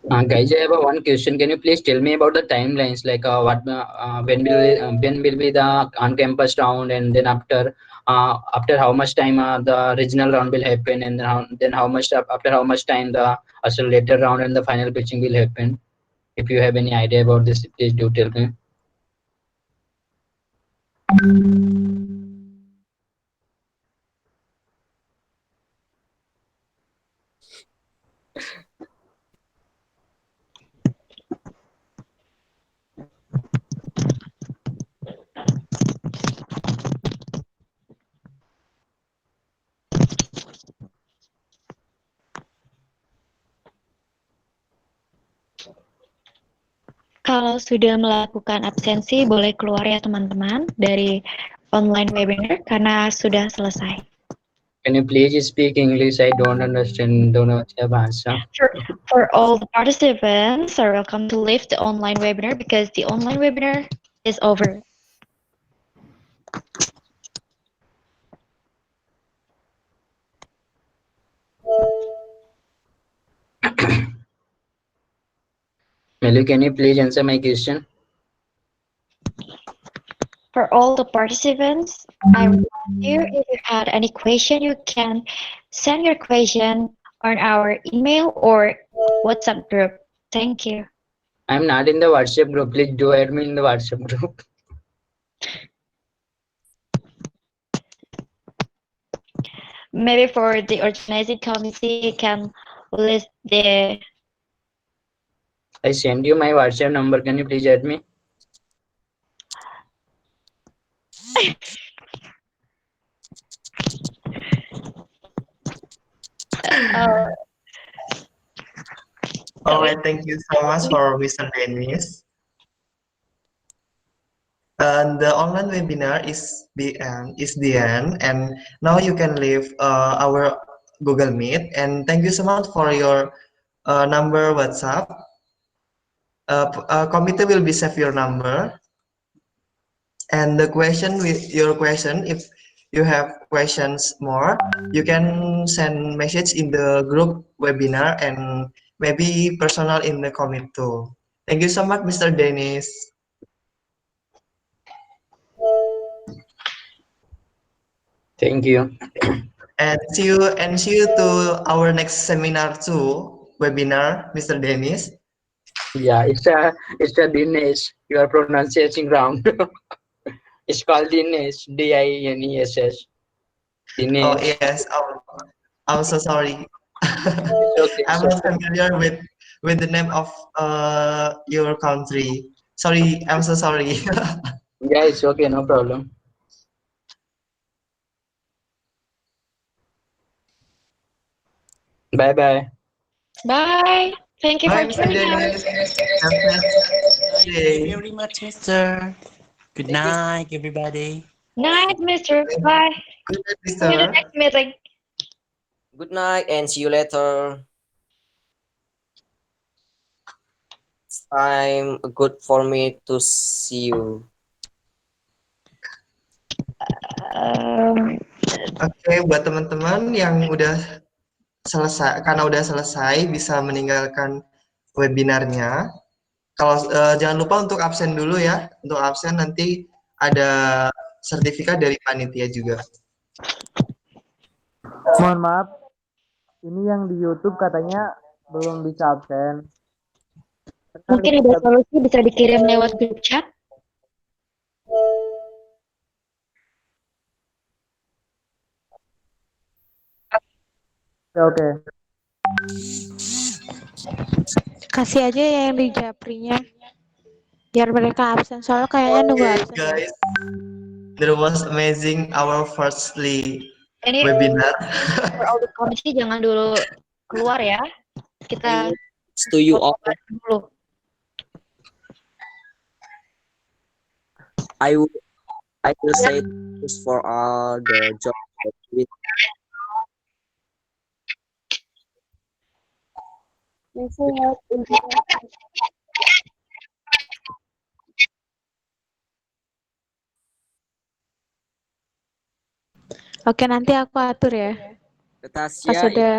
Guys, I have one question. Can you please tell me about the timelines? Like, when will be the on-campus round, and then after how much time the regional round will happen, and then how much after how much time the later round and the final pitching will happen? If you have any idea about this, please do tell me. Kalau sudah melakukan absensi, boleh keluar ya teman-teman dari online webinar karena sudah selesai. Can you please speak English? I don't understand. Don't know your bhasha. For all the participants are welcome to leave the online webinar because the online webinar is over. Melu, can you please answer my question? For all the participants, I remind you if you had any question, you can send your question on our email or WhatsApp group. Thank you. I'm not in the WhatsApp group. Please do add me in the WhatsApp group. Maybe for the organizing committee, you can list the. I send you my WhatsApp number. Can you please add me? All right, thank you so much for Mr. Dennis. And the online webinar is the end, and now you can leave our Google Meet. And thank you so much for your number WhatsApp. Committee will be save your number, and the question with your question, if you have questions more, you can send message in the group webinar and maybe personal in the commit too. Thank you so much, Mr. Dennis. Thank you. And see you to our next seminar too, webinar, Mr. Dennis. Yeah, it's a Dinesh. You are pronouncing wrong. It's called Dinesh. Diness. Dinesh. Oh yes, I'm so sorry. It's okay. I'm not familiar with the name of your country. Sorry, I'm so sorry. Yeah, it's okay. No problem. Bye bye. Bye. Thank you for Bye, Mr. joining Dennis. us. Have a nice Thank day. you very much, Mister. Good Thank you. night, everybody. Night, Mister. Bye. Good night, See you in the Mister. next meeting. Good night and see you later. It's time good for me to see you. Oke, buat teman-teman yang udah selesai, karena udah selesai bisa meninggalkan webinarnya. Kalau jangan lupa untuk absen dulu ya. Untuk absen nanti ada sertifikat dari panitia juga. Mohon maaf, ini yang di YouTube katanya belum bisa absen. Mungkin ada solusi bisa dikirim lewat grup chat. Oke. Kasih aja ya yang di Japrinya. Biar mereka absen. Soalnya kayaknya nunggu absen. Guys, there was amazing our firstly Ini webinar. for all the committee jangan dulu keluar ya. Kita To you all, dulu. I will say this for all the job that we Oke, nanti aku atur ya. Pas Tasya, udah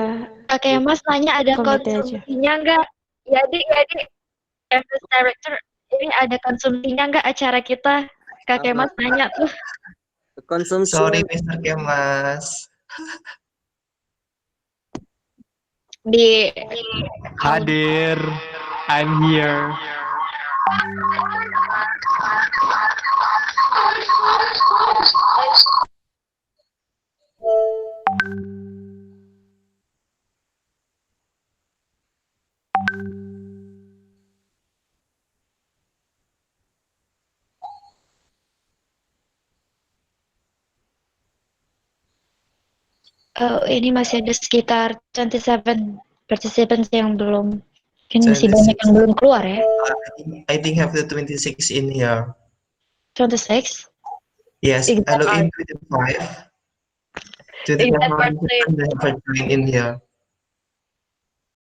Oke, Mas nanya ada komite aja. komisinya enggak? Ya, Dik, MS Director, ini ada konsumsinya nggak acara kita? Kakek Mas nanya tuh Konsumsi Sorry, Mr. Kemas. di Hadir, I'm here. ini masih ada sekitar 27 participants yang belum, mungkin masih banyak 26. yang belum keluar ya. I think have the 26 in here. 26? Yes, I Exact look are in 25. 25 exact participants birthday. they have joined in here.